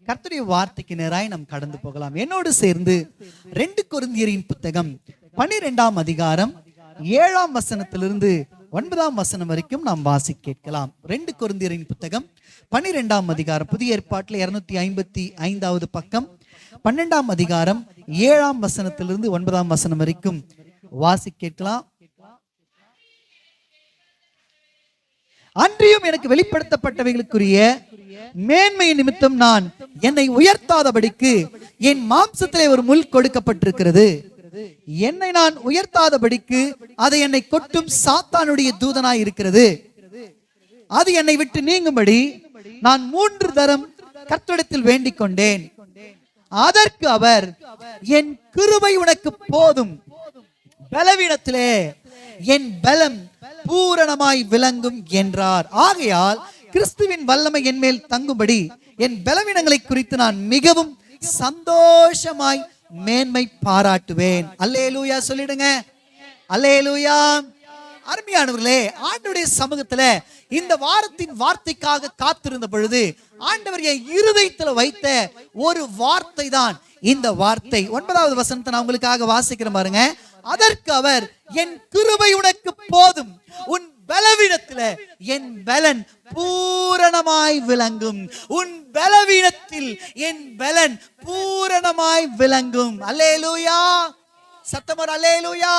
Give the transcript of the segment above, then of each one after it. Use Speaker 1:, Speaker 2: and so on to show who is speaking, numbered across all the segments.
Speaker 1: கர்த்தருடைய வார்த்தைக்கு நேராய் நாம் கடந்து போகலாம். என்னோடு சேர்ந்து 2 கொரிந்தியரின் புத்தகம் 12ஆம் அதிகாரம் 7ஆம் வசனத்திலிருந்து 9ஆம் வசனம் வரைக்கும் நாம் வாசி கேட்கலாம். 2 கொரிந்தியரின் புத்தகம் 12ஆம் அதிகாரம், புதிய ஏற்பாட்டில் 255வது பக்கம், 12ஆம் அதிகாரம் 7ஆம் வசனத்திலிருந்து 9ஆம் வசனம் வரைக்கும் வாசி கேட்கலாம். அன்றியும் எனக்கு வெளிப்படுத்தப்பட்டவைகளுக்குரிய மேன்மை நிமித்தம் நான் என்னை உயர்த்தாதபடிக்கு என் மாம்சத்திலே ஒரு முள் கொடுக்கப்பட்டிருக்கிறது. என்னை நான் உயர்த்தாதபடிக்கு அது என்னை கொட்டும் சாத்தானுடைய தூதனாய் இருக்கிறது. அது என்னை விட்டு நீங்கும்படி நான் 3 தரம் கர்த்தரிடத்தில் வேண்டிக் கொண்டேன். அதற்கு அவர், என் கிருபை உனக்கு போதும், பலவீனத்திலே என் பலம் பூரணமாய் விளங்கும் என்றார். ஆகையால் கிறிஸ்துவின் வல்லமை என் மேல் தங்கும்படி என் பலவீனங்களை குறித்து நான் மிகவும் சந்தோஷமாய் மேன்மை பாராட்டுவேன். அல்லேலூயா சொல்லிடுங்க. அல்லேலூயா. அருமையானவர்களே, ஆண்டவருடைய சமூகத்துல இந்த வாரத்தின் வார்த்தைக்காக காத்திருந்த பொழுது ஆண்டவர் என் இருதயத்துல வைத்த ஒரு வார்த்தை தான் இந்த வார்த்தை. 9வது வசனத்தை நான் உங்களுக்காக வாசிக்கிறேன் பாருங்க. அதற்கு அவர், என் கிருபை உனக்கு போதும், உன் பலவீனத்துல என் பலன் பூரணமாய் விளங்கும். உன் பலவீனத்தில் என் பலன் பூரணமாய் விளங்கும். அல்லேலூயா. சத்தமர் அல்லேலூயா.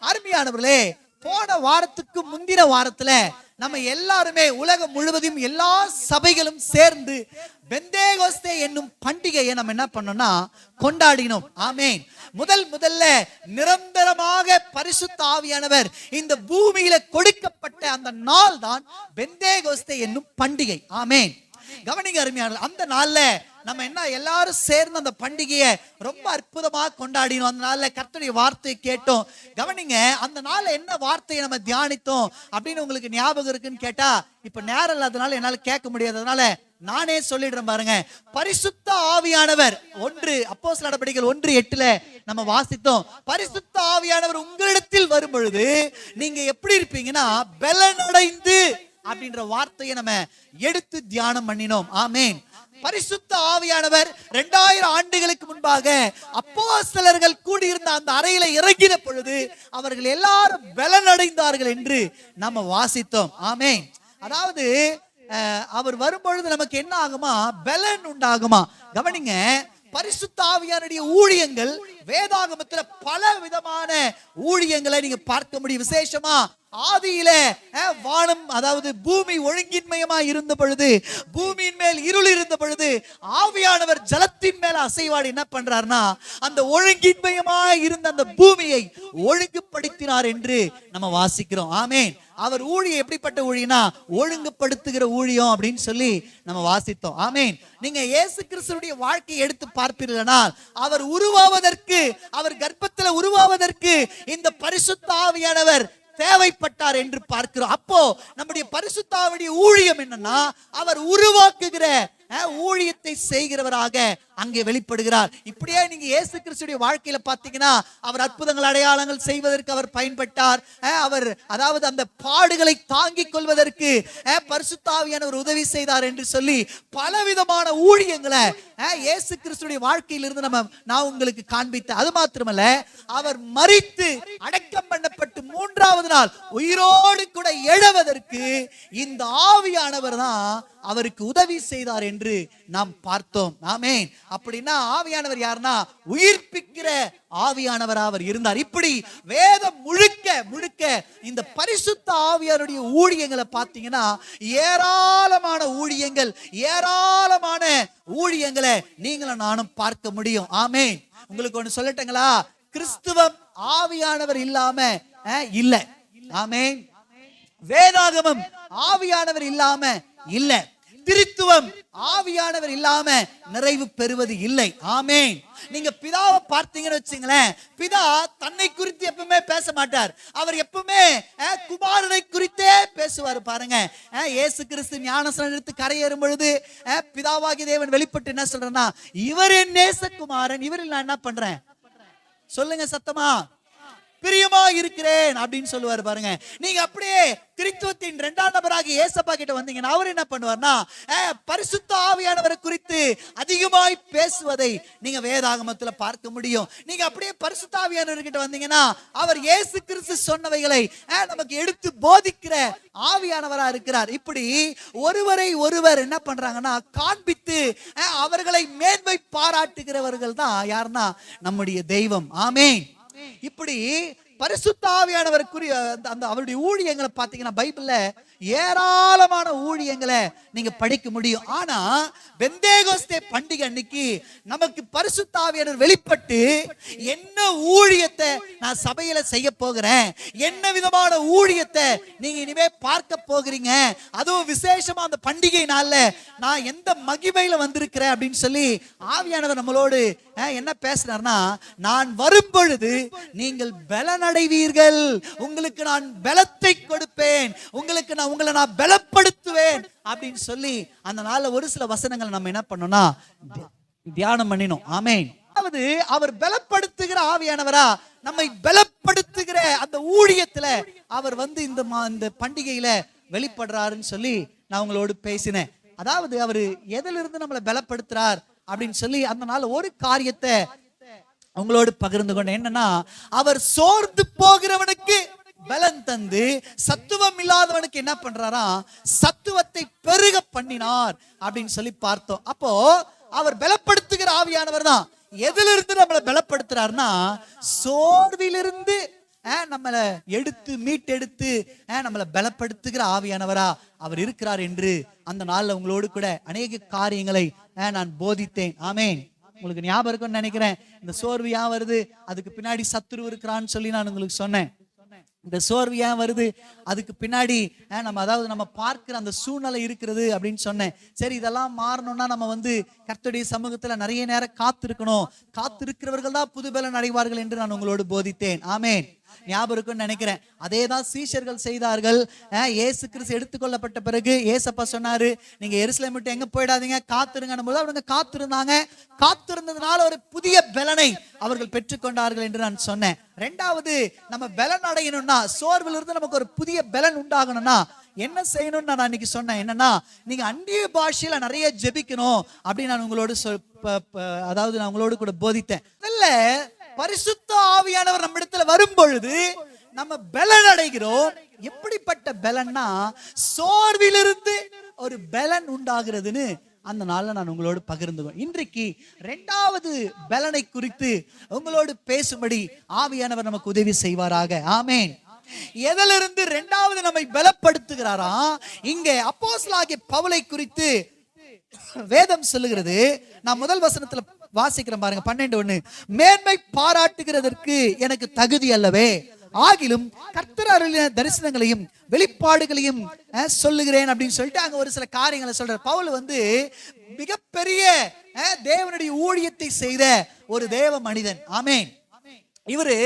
Speaker 1: அருமையானவர்களே, போன வாரத்துக்கு முந்தின வாரத்துல நம்ம எல்லாருமே உலகம் முழுவதும் எல்லா சபைகளும் சேர்ந்து பெந்தேகோஸ்தே என்னும் பண்டிகையை நம்ம என்ன பண்ணோம்னா கொண்டாடினோம். ஆமேன். முதல்ல நிரந்தரமாக பரிசுத்த ஆவியானவர் இந்த பூமியில கொடுக்கப்பட்ட அந்த நாள் தான் பெந்தேகோஸ்தே என்னும் பண்டிகை. ஆமேன். கவனிங்க அருமையானவர்களே, அந்த நாள்ல நம்ம என்ன எல்லாரும் சேர்ந்து அந்த பண்டிகையை ரொம்ப அற்புதமாக கொண்டாடினோம். அந்த நாள்ல கர்த்தருடைய வார்த்தையை கேட்டோம். கவனிங்க, அந்த நாள்ல என்ன வார்த்தையை நம்ம தியானித்தோம் அப்படின்னு உங்களுக்கு ஞாபகம் இருக்குன்னு கேட்டா, இப்ப நேரம் இல்லாதனால என்னால கேட்க முடியாததுனால நானே சொல்லிடுறேன் பாருங்க. பரிசுத்த ஆவியானவர், 1 அப்போஸ்தலர் நடபடிகள் 1:8 நம்ம வாசித்தோம். பரிசுத்த ஆவியானவர் உங்களிடத்தில் வரும் பொழுது நீங்க எப்படி இருப்பீங்கன்னா பலனடைந்து அப்படின்ற வார்த்தையை நம்ம எடுத்து தியானம் பண்ணினோம். ஆமேன். பரிசுத்த ஆவியானவர் 2000 ஆண்டுகளுக்கு முன்பாக அப்போஸ்தலர்கள் கூடியிருந்த அந்த அறையில இறங்கின பொழுது அவர்கள் எல்லாரும் பலனடைந்தார்கள் என்று நம்ம வாசித்தோம். ஆமேன். அதாவது அவர் வரும்பொழுது நமக்கு என்ன ஆகுமா? பலன் உண்டாகுமா? கவனிங்க, பரிசுத்த ஆவியானுடைய ஊழியங்கள் வேதாகமத்துல பல விதமான ஊழியங்களை நீங்க பார்க்க முடியும். விசேஷமா ஆதியில வானம், அதாவது பூமி ஒழுங்கின்மயமா இருந்த பொழுது, பூமியின் மேல் இருள் இருந்த பொழுது ஆவியானவர் ஜலத்தின் மேல அசைவாடி என்ன பண்றாருன்னா அந்த ஒழுங்கின்மயமா இருந்த அந்த பூமியை ஒழுங்குபடுத்தினார் என்று நம்ம வாசிக்கிறோம். ஆமேன். அவர் ஊழியம் எப்படிப்பட்ட ஊழியனா ஒழுங்குபடுத்துகிற ஊழியம் அப்படின்னு சொல்லி நம்ம வாசித்தோம். ஆமேன். நீங்க இயேசு கிறிஸ்துவுடைய வாழ்க்கையை எடுத்து பார்ப்பீர்களானால் அவர் உருவாவதற்கு, அவர் கர்ப்பத்துல உருவாவதற்கு இந்த பரிசுத்த ஆவியானவர் தேவைப்பட்டார் என்று பார்க்கிறோம். அப்போ நம்முடைய பரிசுத்த ஆவியுடைய ஊழியம் என்னன்னா அவர் உருவாக்குகிற ஊழியத்தை செய்கிறவராக அங்கே வெளிப்படுகிறார். இப்படியே நீங்க இயேசு கிறிஸ்துடைய வாழ்க்கையில பாத்தீங்கன்னா அவர் அற்புதங்கள் அடையாளங்கள் செய்வதற்கு அவர் பயன்பட்டார். அவர் அதாவது அந்த பாடுகளை தாங்கிக் கொள்வதற்கு பரிசுத்த ஆவியானவர் உதவி செய்தார் என்று சொல்லி பலவிதமான ஊழியங்களை இயேசு கிறிஸ்துடைய வாழ்க்கையிலிருந்து நான் உங்களுக்கு காண்பித்தேன். அது மாத்திரமல்ல, அவர் மரித்து அடக்கம் பண்ணப்பட்டு 3வது நாள் உயிரோடு கூட எழுவதற்கு இந்த ஆவியானவர் தான் அவருக்கு உதவி செய்தார் என்று நாம் பார்த்தோம். ஆமேன். அப்படின்னா ஆவியானவர் யாருன்னா உயிர்ப்பிக்கிற ஆவியானவர் அவர் இருந்தார். இப்படி வேதம் முழுக்க இந்த பரிசுத்த ஆவியாருடைய ஊழியங்களை பார்த்தீங்கன்னா ஏராளமான ஊழியங்கள், ஏராளமான ஊழியங்களை நீங்களும் நானும் பார்க்க முடியும். ஆமேன். உங்களுக்கு ஒண்ணு சொல்லட்டுங்களா? கிறிஸ்துவம் ஆவியானவர் இல்லாம இல்ல. ஆமேன். வேதாகமம் ஆவியானவர் இல்லாம இல்ல. திருத்துவம் ஆவியானவர் இல்லாம நிறைவு பெறுவது இல்லை. ஆமேன். நீங்க பிதாவை பார்த்தீங்கன்னு வச்சுங்களேன், பிதா தன்னை குறித்து எப்பவுமே பேச மாட்டார். அவர் எப்பவுமே குமாரனை குறித்தே பேசுவார். பாருங்க, இயேசு கிறிஸ்து ஞானஸ்நானம் எடுத்து கரையேறும் பொழுது பிதாவாகிய தேவன் வெளிப்பட்டு என்ன சொல்றேன்னா, இவர் என் நேசகுமாரன், இவரில் நான் என்ன பண்றேன் சொல்லுங்க சத்தமா. பிரியமா இருக்கிறேன் அப்படின்னு சொல்லுவாரு பாருங்க. நீங்க அப்படியே கிறிஸ்துவத்தின் 2ஆம் நபராக இயேசப்பா கிட்ட வந்தீங்கன்னா அவர் என்ன பண்ணுவார்னா, பரிசுத்த ஆவியானவரை குறித்து அதிகமாய் பேசுவதை நீங்க வேதாகமத்துல பார்க்க முடியும். நீங்க அப்படியே பரிசுத்த ஆவியானவர் கிட்ட வந்தீங்கன்னா அவர் இயேசு கிறிஸ்து சொன்னவைகளை நமக்கு எடுத்து போதிக்கிற ஆவியானவரா இருக்கிறார். இப்படி ஒருவரை ஒருவர் என்ன பண்றாங்கன்னா காண்பித்து அவர்களை மேன்மை பாராட்டுகிறவர்கள் தான் யாருன்னா நம்முடைய தெய்வம். ஆமென். இப்படி பரிசுத்த ஆவியானவருக்குரிய அந்த அவருடைய ஊழியங்களை பார்த்தீங்கன்னா பைபிள்ல ஏராளமான ஊழியங்களை நீங்க படிக்க முடியும். ஆனா பெந்தேகோஸ்தே பண்டிகை அன்னைக்கு நமக்கு பரிசுத்த ஆவியானவர் வெளிப்பட்டு என்ன ஊழியத்தை நான் சபையில செய்ய போகிறேன், என்ன விதமான ஊழியத்தை நீங்க இனிமே பார்க்க போகிறீங்க, அதுவும் விசேஷமா அந்த பண்டிகை நாள்ல நான் எந்த மகிமையில வந்திருக்கிறேன் அப்படின்னு சொல்லி ஆவியானவர் நம்மளோடு என்ன பேசுறாருன்னா, நான் வரும் பொழுது நீங்கள் பலனடைவீர்கள், உங்களுக்கு நான் பலத்தை கொடுப்பேன், உங்களை நான் பலப்படுத்துவேன் அப்படின்னு சொல்லி அந்த நாள்ல ஒரு சில வசனங்களை நம்ம என்ன பண்ணோம்னா தியானம் பண்ணினோம். ஆமென். அதாவது அவர் பலப்படுத்துகிற ஆவியானவரா நம்மை பலப்படுத்துகிற அந்த ஊழியத்துல அவர் வந்து இந்த பண்டிகையில வெளிப்படுறாருன்னு சொல்லி நான் உங்களோடு பேசினேன். அதாவது அவரு எதிலிருந்து நம்மளை பலப்படுத்துறார் அப்படின்னு சொல்லி அந்த நாள் ஒரு காரியத்தை உங்களோடு பகிர்ந்து கொண்டேன். என்னன்னா, அவர் சோர்ந்து போகிறவனுக்கு பலன் தந்து சத்துவம் இல்லாதவனுக்கு என்ன பண்றாரா, சத்துவத்தை பெருக பண்ணினார் அப்படின்னு சொல்லி பார்த்தோம். அப்போ அவர் பலப்படுத்துகிற ஆவியானவர் தான். எதிலிருந்து நம்மளை பலப்படுத்துறாருன்னா, சோர்விலிருந்து நம்மளை மீட்டெடுத்து நம்மளை பலப்படுத்துகிற ஆவியானவரா அவர் இருக்கிறார் என்று அந்த நாள்ல உங்களோடு கூட அநேக காரியங்களை நான் போதித்தேன். ஆமென். உங்களுக்கு ஞாபகம் இருக்கும்னு நினைக்கிறேன். இந்த சோர்வு ஏன் வருது, அதுக்கு பின்னாடி சத்துரு இருக்கிறான்னு சொல்லி நான் உங்களுக்கு சொன்னேன். இந்த சோர்வு ஏன் வருது, அதுக்கு பின்னாடி நம்ம பார்க்கிற அந்த சூழ்நிலை இருக்கிறது அப்படின்னு சொன்னேன். சரி, இதெல்லாம் மாறணும்னா நம்ம கர்த்தருடைய சமூகத்துல நிறைய நேரம் காத்திருக்கணும், காத்திருக்கிறவர்கள் தான் புது பலன் அடைவார்கள் என்று நான் உங்களோடு போதித்தேன். ஆமென். ஞாபகம் இருக்குன்னு நினைக்கிறேன். அதே தான் சீஷர்கள் செய்தார்கள். இயேசு கிறிஸ்து எடுத்துக்கொள்ளப்பட்ட பிறகு ஏசப்பா சொன்னாரு, நீங்க எருசலேம் விட்டு எங்க போயிடாதீங்க, காத்திருங்கன்னும் போது அவங்க காத்திருந்தாங்க. காத்திருந்ததுனால ஒரு புதிய பலனை அவர்கள் பெற்றுக்கொண்டார்கள் என்று நான் சொன்னேன். ரெண்டாவது, நம்ம பலன் அடையணும்னா, சோர்வில் இருந்து நமக்கு ஒரு புதிய பலன் உண்டாகணும்னா என்ன செய்யணும்னு நான் இன்னைக்கு சொன்னேன். என்னன்னா, நீங்க அந்நிய பாஷையில நிறைய ஜெபிக்கணும் அப்படின்னு நான் உங்களோடு நான் உங்களோடு கூட போதித்தேன். இல்ல, பரிசுத்த ஆவியானவர் நம்ம இடத்துல வரும் பொழுது நம்ம பலன் அடைகிறோம். எப்படிப்பட்ட பலன்னா, சோர்விலிருந்து ஒரு பலன் உண்டாகிறதுன்னு அந்த நாள்ல நான் உங்களோடு பகிர்ந்துவேன். இன்றைக்கு 2வது பலனை குறித்து உங்களோடு பேசும்படி ஆவியானவர் நமக்கு உதவி செய்வாராக. ஆமென். எதிலிருந்து 2வது நம்மை பலப்படுத்துகிறாரா, இங்கே அப்போஸ்தலனாகிய பவுலை குறித்து வேதம் சொல்லுகிறது. நான் முதல் வசனத்துல வாசிக்கிறேன் பாருங்க, 12:1. மேன்மை பாராட்டுகிறதற்கு எனக்கு தகுதி அல்லவே, ஆகிலும் கர்த்தர் அருளின தரிசனங்களையும் வெளிப்பாடுகளையும் சொல்லுகிறேன் அப்படின்னு சொல்லிட்டு அங்க ஒரு சில காரியங்களை சொல்ற பவுல் மிகப்பெரிய தேவனுடைய ஊழியத்தை செய்த ஒரு தேவ மனிதன். ஆமென். இவரு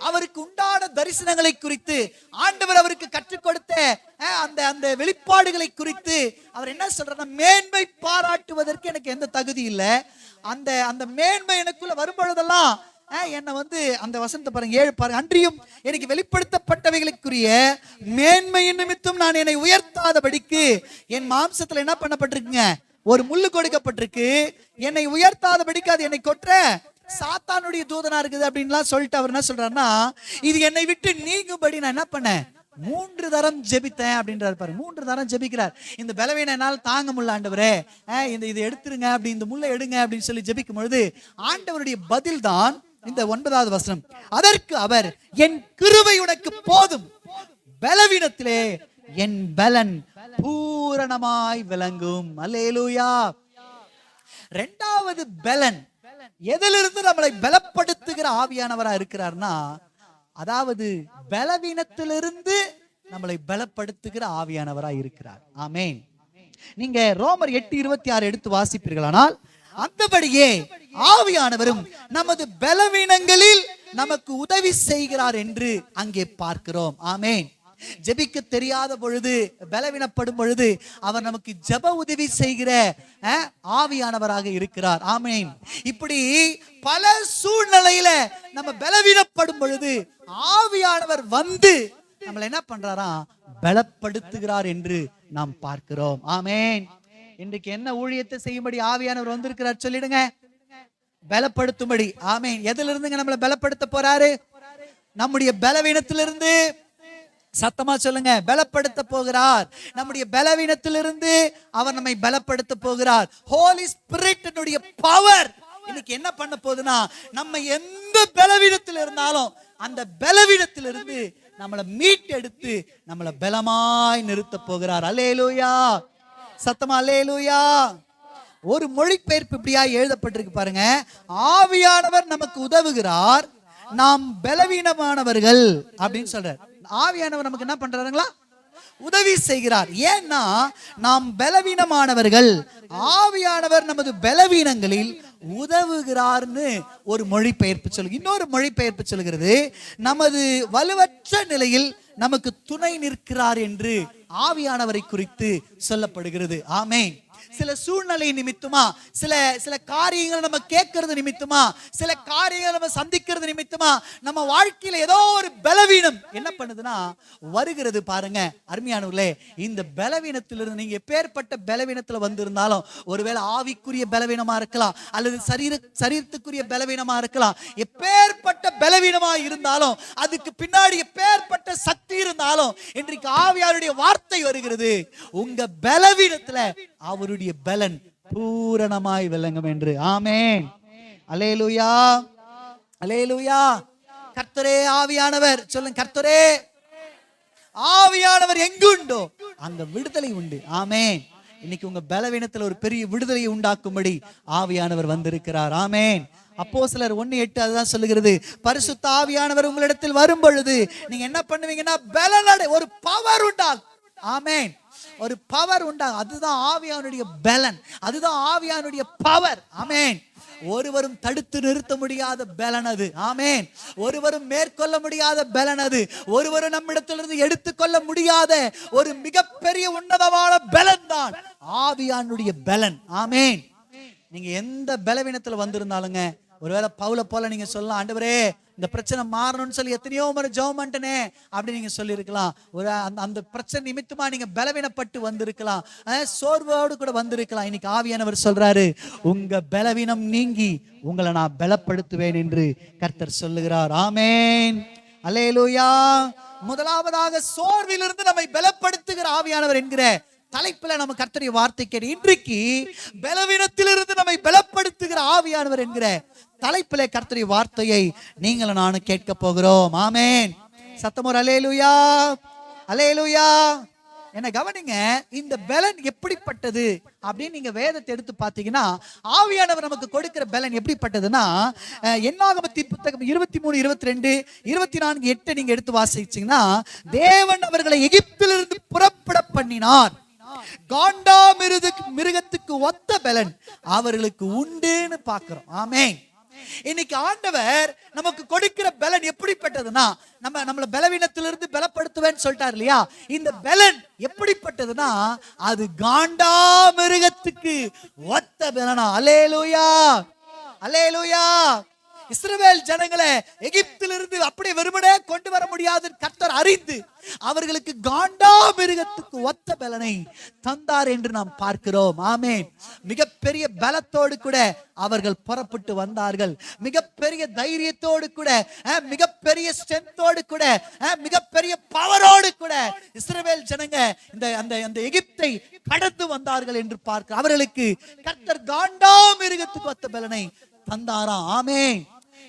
Speaker 1: அவருக்கு உண்டான தரிசனங்களை குறித்து, ஆண்டவர் அவருக்கு கற்றுக் கொடுத்த அந்த வெளிப்பாடுகளை குறித்து அவர் என்ன சொல்றாருன்னா, மேன்மை பாராட்டுவதற்கு எனக்கு எந்த தகுதி இல்லை, அந்த மேன்மை எனக்குள்ள வரும்பொழுதெல்லாம் என்ன அந்த வசனத்தை பாருங்க, 7 பாருங்க. அன்றியும் எனக்கு வெளிப்படுத்தப்பட்டவைகளுக்குரிய மேன்மையின் நிமித்தம் நான் என்னை உயர்த்தாதபடிக்கு என் மாம்சத்துல என்ன பண்ணப்பட்டிருக்குங்க, ஒரு முள்ளு கொடுக்கப்பட்டிருக்கு. என்னை உயர்த்தாதபடிக்கு அது என்னை கொற்ற சாத்தானுடைய தூதனா இருக்குது அப்படின்லாம் சொல்லிட்டு அவர் என்ன சொல்றாருன்னா, இது என்னை விட்டு நீங்கும்படி நான் என்ன பண்ணேன், 3 தரம் ஜெபித்தேன் அப்படின்றாரு பாரு. 3 தரம் ஜெபிக்கிறார். இந்த பலவீன என்னால் தாங்க முடியல ஆண்டவரே, இதை எடுத்துருங்க, அப்படி இந்த முள்ளை எடுங்க அப்படின்னு சொல்லி ஜெபிக்கும் பொழுது ஆண்டவருடைய பதில் தான் இந்த 9வது வசனம். அதற்கு அவர், என் கிருபை உனக்கு போதும், பலவீனத்திலே என் பலன் பூரணமாய் விளங்கும். அல்லேலூயா. 2வது பலன் எதிலிருந்து நம்மளை பலப்படுத்துகிற ஆவியானவரா இருக்கிறார்னா, அதாவது பலவீனத்திலிருந்து நம்மளை பலப்படுத்துகிற ஆவியானவரா இருக்கிறார். ஆமென். நீங்க ரோமர் 8:26 எடுத்து வாசிப்பீர்களானால், அந்தபடியே ஆவியானவரும் நமது பலவீனங்களில் நமக்கு உதவி செய்கிறார் என்று அங்கே பார்க்கிறோம். ஆமென். ஜெபிக்க தெரியாத பொழுது, பலவீனப்படும் பொழுது அவர் நமக்கு ஜெப உதவி செய்கிற ஆவியானவராக இருக்கிறார். ஆமென். இப்படி பல சூழ்நிலையில நம்ம பலவீனப்படும் பொழுது ஆவியானவர் வந்து நம்மளை என்ன பண்றாராம்? பலப்படுத்துகிறார் என்று நாம் பார்க்கிறோம். ஆமென். இன்றைக்கு என்ன ஊழியத்தை செய்யும்படி ஆவியானவர் வந்திருக்கிறார் சொல்லிடுங்க? பலப்படுத்தும்படி. ஆமென். எதுல இருந்துங்க நம்மளை பலப்படுத்த போறாரு? நம்முடைய பலவீனத்திலிருந்து. சத்தமா சொல்லுங்க. பலப்படுத்த போகிறார். நம்முடைய பலவீனத்திலிருந்து அவர் நம்மை பலப்படுத்த போகிறார். ஹோலி ஸ்பிரிட்டினுடைய பவர் இன்னைக்கு என்ன பண்ண போகுதுன்னா, நம்ம எந்த பலவீனத்தில் இருந்தாலும் அந்த பலவீனத்திலிருந்து நம்மளை மீட்டெடுத்து நம்மளை பலமாய் நிறுத்த போகிறார். அல்லேலூயா. சத்தமா அல்லேலூயா. ஒரு மொழிபெயர்ப்பு இப்படியா எழுதப்பட்டிருக்கு பாருங்க. ஆவியானவர் நமக்கு உதவுகிறார், நாம் பலவீனமானவர்கள் அப்படின்னு சொல்றார். ஆவியானவர் நமக்கு என்ன பண்றாருங்களா? உதவி செய்கிறார். ஏன்னா நாம் பலவீனமானவர்கள், ஆவியானவர் நமது பலவீனங்களில் உதவுகிறார்னு ஒரு மொழிபெயர்ப்பு சொல்லுங்க. இன்னொரு மொழிபெயர்ப்பு சொல்கிறது, நமது வலுவற்ற நிலையில் நமக்கு துணை நிற்கிறார் என்று ஆவியானவரை குறித்து சொல்லப்படுகிறது. ஆமென். சில சூழ்நிலை நிமித்தமா, சில காரியங்களை நம்ம கேட்கறது நிமித்தமா, சில காரியங்களை நம்ம சந்திக்கிறது நிமித்தமா நம்ம வாழ்க்கையில ஏதோ ஒரு பலவீனம் என்ன பண்ணுதுன்னா வருகிறது பாருங்க. அருமையானவர்களே, இந்த பலவீனத்திலிருந்து நீங்க எப்பேற்பட்ட பலவீனத்துல வந்திருந்தாலும், ஒருவேளை ஆவிக்குரிய பலவீனமா இருக்கலாம், அல்லது சரீரத்துக்குரிய பலவீனமா இருக்கலாம். எப்பேற்பட்ட பலவீனமா இருந்தாலும், அதுக்கு பின்னாடி எப்பேற்பட்ட சக்தி இருந்தாலும், இன்றைக்கு ஆவியாருடைய வார்த்தை வருகிறது, உங்க பலவீனத்துல அவருடைய பலன் பூரணமாய் விளங்கும் என்று. ஆமென். அல்லேலூயா. அல்லேலூயா. கர்த்தரே ஆவியானவர். சொல்லுங்க, கர்த்தரே ஆவியானவர் எங்குண்டோ அங்க விடுதலை உண்டு. ஆமென். இன்னைக்கு உங்க பலவீனத்துல ஒரு பெரிய விடுதலையை உண்டாக்கும்படி ஆவியானவர் வந்திருக்கிறார். ஆமென். அப்போஸ்தலர் 1:8 அதுதான் சொல்லுகிறது. பரிசுத்த ஆவியானவர் உங்களிடத்தில் வரும் பொழுது நீங்க என்ன பண்ணுவீங்கன்னா பலனடை, ஒரு பவர் உண்டாகும். ஆமென். ஒரு பவர் உண்டாகும். அதுதான் ஆவியானுடைய பலன், அதுதான் ஆவியானுடைய பவர். ஆமென். ஒருவரும் தடுத்து நிறுத்த முடியாத பலன் அது. ஆமென். ஒருவரும் மேற்கொள்ள முடியாத பலன் அது. ஒருவரும் நம்மிடத்திலிருந்து எடுத்துக்கொள்ள முடியாத ஒரு மிகப்பெரிய உன்னதமான பலன் தான் ஆவியானுடைய பலன். ஆமென். நீங்க எந்த பலவீனத்துல வந்திருந்தாலுங்க, ஒருவேளை பவுலை போல நீங்க சொல்லலாம், ஆண்டவரே இந்த பிரச்சனை மாறணும்னு சொல்லி எத்தனையோ முறை ஜெபம் பண்ணிட்டேனே அப்படி நீங்க சொல்லியிருக்கலாம். ஒரு அந்த பிரச்சனை நிமித்தமா நீங்க பலவீனப்பட்டு வந்திருக்கலாம், சோர்வோடு கூட வந்திருக்கலாம். இன்னைக்கு ஆவியானவர் சொல்றாரு, உங்க பலவீனம் நீங்கி உங்களை நான் பலப்படுத்துவேன் என்று கர்த்தர் சொல்லுகிறார். ஆமென். அல்லேலூயா. முதலாவதாக சோர்விலிருந்து நம்மை பலப்படுத்துகிற ஆவியானவர் என்கிற தலைப்புல நம்ம கர்த்தருடைய வார்த்தை கேட்டு, இன்றைக்கு பலவீனத்திலிருந்து நம்மை பலப்படுத்துகிற ஆவியானவர் என்கிற தலைப்பிலே கர்த்தருடைய வார்த்தையை நீங்களும் நானும் கேட்க போகிறோம். ஆமென். சத்தமோர் அல்லேலூயா. அல்லேலூயா. என்ன கவனிங்க, இந்த பலன் எப்படிப்பட்டது அப்படின்னு நீங்க வேதத்தை எடுத்து பார்த்தீங்கன்னா, ஆவியானவர் நமக்கு கொடுக்கிற பலன் எப்படிப்பட்டதுன்னா, என்னாகமத்தின் புத்தகம் 23, 22, 24, 8 நீங்க எடுத்து வாசிச்சீங்கன்னா, தேவன் அவர்களை எகிப்திலிருந்து புறப்பட பண்ணினார், காண்டா மிருகத்துக்கு ஒத்த பலன் அவர்களுக்கு உண்டுன்னு பார்க்கிறோம். ஆமென். இன்னைக்கு ஆண்டவர் நமக்கு கொடுக்கிற பலன் எப்படிப்பட்டதுன்னா, நம்மள பலவீனத்திலிருந்து பலப்படுத்துவேன்னு சொல்லிட்டார் இல்லையா? இந்த பலன் எப்படிப்பட்டதுன்னா, அது காண்டா மிருகத்துக்கு ஒத்த பலனா. அல்லேலூயா. அல்லேலூயா. இஸ்ரவேல் ஜனங்களை எகிப்திலிருந்து அப்படியே வெறுமனே கொண்டு வர முடியாது கர்த்தர் அறிந்து அவர்களுக்கு காண்டா மிருகத்துக்கு ஒத்த பலனை தந்தார் என்று நாம் பார்க்கிறோம். ஆமென். மிகப்பெரிய பலத்தோடு கூட அவர்கள் புறப்பட்டு வந்தார்கள். மிகப்பெரிய தைரியத்தோடு கூட, மிகப்பெரிய ஸ்ட்ரென்த்தோடு கூட, மிகப்பெரிய பவரோடு கூட இஸ்ரவேல் ஜனங்க அந்த எகிப்தை கடந்து வந்தார்கள் என்று பார்க்க அவர்களுக்கு கர்த்தர் காண்டா மிருகத்துக்கு ஒத்த பலனை தந்தாராம். ஆமென்.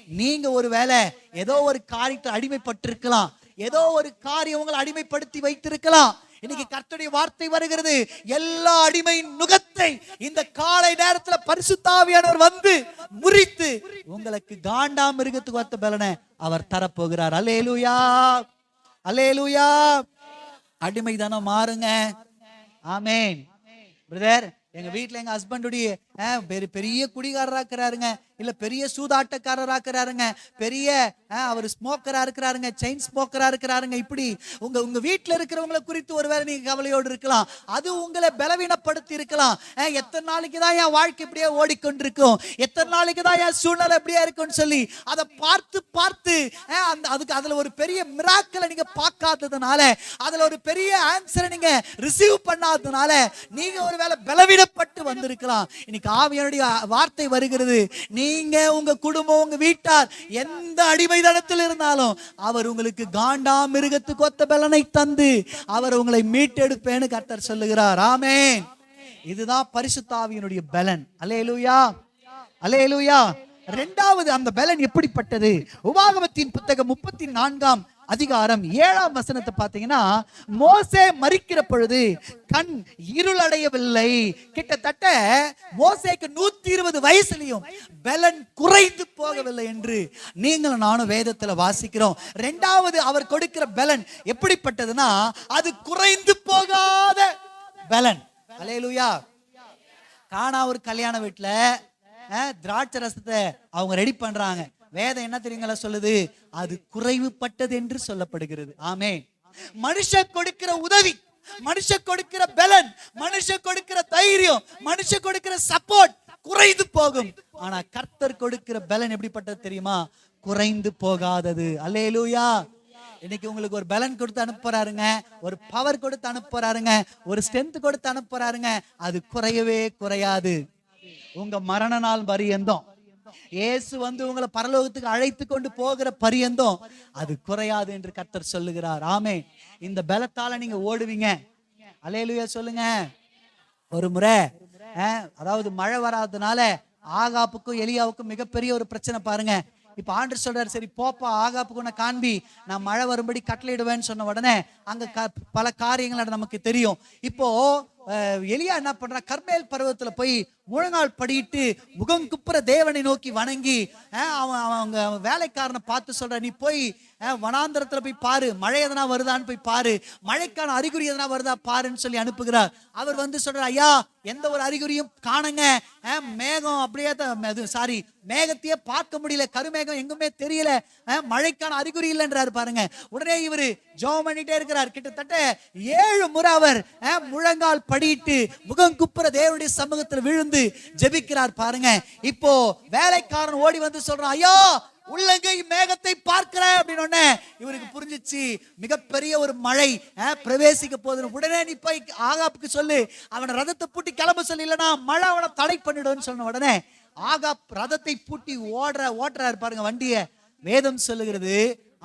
Speaker 1: நீங்க ஒருவேளை ஏதோ ஒரு காரியத்தை அடிமைப்பட்டிருக்கலாம், ஏதோ ஒரு காரியம் உங்களை அடிமைப்படுத்தி வைத்திருக்கலாம். இன்னைக்கு கர்த்தருடைய வார்த்தை வருகிறது, எல்லா அடிமையின் நுகத்தை இந்த காலை நேரத்தில் பரிசுத்த ஆவியானவர் வந்து முறித்து உங்களுக்கு காண்டா மிருகத்துக்கு ஒத்த பலனை அவர் தரப்போகிறார். அல்லேலூயா. அல்லேலூயா. அடிமைதானம் மாறுங்க. ஆமென். பிரதர், எங்க வீட்டுல எங்க ஹஸ்பண்டுடைய பெரிய குடிகாரராக்குறாருங்க, இல்ல பெரிய சூதாட்டக்காரராக்குறாருங்க, பெரிய அவர் ஸ்மோக்கரா இருக்கிறாருங்க, செயின் ஸ்மோக்கரா இருக்கிறாருங்க. இப்படி உங்க உங்க வீட்டுல இருக்கிறவங்களை குறித்து ஒருவேளை நீங்க கவலையோடு இருக்கலாம். அது உங்களை பலவீனப்படுத்தி இருக்கலாம். எத்தனை நாளைக்கு தான் என் வாழ்க்கை இப்படியே ஓடிக்கொண்டிருக்கும், எத்தனை நாளைக்கு தான் என் சூழ்நிலை இப்படியே இருக்கும்னு சொல்லி அதை பார்த்து பார்த்து அதுக்கு அதுல ஒரு பெரிய மிராக்களை நீங்க பார்க்காததுனால, அதுல ஒரு பெரிய ஆன்சரை நீங்க ரிசீவ் பண்ணாததுனால நீங்க ஒருவேளை பலவீனப்பட்டு வந்திருக்கலாம். இன்னைக்கு ஆவியானுடைய வார்த்தை வருகிறது, நீங்க உங்க குடும்பம் உங்க வீட்டார் எந்த அடிமைதனத்தில் இருந்தாலும் அவர் உங்களுக்கு காண்டா மிருகத்துக்கு ஒத்த பலனை தந்து அவர் உங்களை மீட்டெடுப்பேன்னு கர்த்தர் சொல்லுகிறார். ஆமென். இதுதான் பரிசுத்த ஆவியினுடைய பலன். அல்லேலூயா, அல்லேலூயா. இரண்டாவது அந்த பலன் எப்படிப்பட்டது? உபாகமத்தின் புத்தகம் 34ஆம் அதிகாரம் 7ஆம் வசனத்தை பார்த்தீங்கன்னா, மோசே மரிக்கிற பொழுது கண் இருளடையவில்லை. கிட்டத்தட்ட மோசேக்கு 120 வயசுலயும் பலன் குறைந்து போகவில்லை என்று நீங்களும் நானும் வேதத்துல வாசிக்கிறோம். இரண்டாவது அவர் கொடுக்கிற பலன் எப்படிப்பட்டதுன்னா, அது குறைந்து போகாத பலன். அல்லேலூயா. கானா ஒரு கல்யாண வீட்டுல திராட்சை ரசத்தை அவங்க ரெடி பண்றாங்க. வேதம் என்ன தெரியுங்களா சொல்லுது? அது குறைவுபட்டது என்று சொல்லப்படுகிறது. ஆமென். மனுஷன் கொடுக்கிற உதவி, மனுஷன் கொடுக்கிற பலன், மனுஷன் கொடுக்கிற தைரியம், மனுஷன் கொடுக்கிற சப்போர்ட் குறைந்து போகும். ஆனா கர்த்தர் கொடுக்கிற பலன் எப்படிப்பட்டது தெரியுமா? குறைந்து போகாதது. அல்லேலூயா. இன்னைக்கு உங்களுக்கு ஒரு பலன் கொடுத்து அனுப்புறாருங்க, ஒரு பவர் கொடுத்து அனுப்புறாருங்க, ஒரு ஸ்ட்ரென்த் கொடுத்து அனுப்புறாருங்க. அது குறையவே குறையாது. உங்க மரண நாள் பரியந்தம், இயேசு வந்து உங்களை பரலோகத்துக்கு அழைத்து கொண்டு போகிற பரியந்தம் அது குறையாது என்று கர்த்தர் சொல்லுகிறார். ஆமென். இந்த பலத்தால நீங்க ஓடுவீங்க. அல்லேலூயா சொல்லுங்க. ஒரு முறை அதாவது மழை வராதனால ஆகாப்புக்கும் எலியாவுக்கும் மிகப்பெரிய ஒரு பிரச்சனை பாருங்க. இப்ப ஆண்டவர் சொல்றாரு, சரி போப்பா ஆகாப்புக்கு உன்னை காண்பி, நான் மழை வரும்படி கட்டளையிடுவேன்னு சொன்ன உடனே அங்க பல காரியங்கள் நமக்கு தெரியும். இப்போ எலியா என்ன பண்றா? கர்மேல் பர்வதத்துல போய் முழங்கால் படியிட்டு முகம் குப்புற தேவனை நோக்கி வணங்கி அவங்க வேலைக்காரனை பார்த்து சொல்ற, நீ போய் வனாந்தரத்துல போய் பாரு, மழை எதனா வருதான்னு போய் பாரு, மழைக்கான அறிகுறி எதனா வருதா பாருன்னு சொல்லி அனுப்புகிறார். அவர் வந்து சொல்றார், ஐயா எந்த ஒரு அறிகுறியும் காணுங்க, மேகம் அப்படியே சாரி மேகத்தையே பார்க்க முடியல, கருமேகம் எங்குமே தெரியல, மழைக்கான அறிகுறி இல்லைன்றாரு பாருங்க. உடனே இவரு ஜெபம் பண்ணிட்டே இருக்கிறார். கிட்டத்தட்ட 7 முறை அவர் முழங்கால் படியிட்டு முகம் குப்புற தேவனுடைய சமூகத்தில் விழுந்து ஜெபிக்கிறார் பாருங்க. இப்போ வேலைக்காரன் ஓடி வந்து சொல்றான், ஐயா உள்ளங்கை மேகத்தை பார்க்கிற அப்படின்னு இவருக்கு புரிஞ்சிச்சு, மிகப்பெரிய ஒரு மழை பிரவேசிக்க போகுது. உடனே நீ போய் ஆகாப்புக்கு சொல்லு, அவனை ரதத்தை பூட்டி கிளம்ப சொல்லி, இல்லைன்னா மழை அவனை தடை பண்ணிடுன்னு சொன்ன உடனே ஆகாப் ரதத்தை பூட்டி ஓட்டுறாரு பாருங்க வண்டிய. வேதம் சொல்லுகிறது,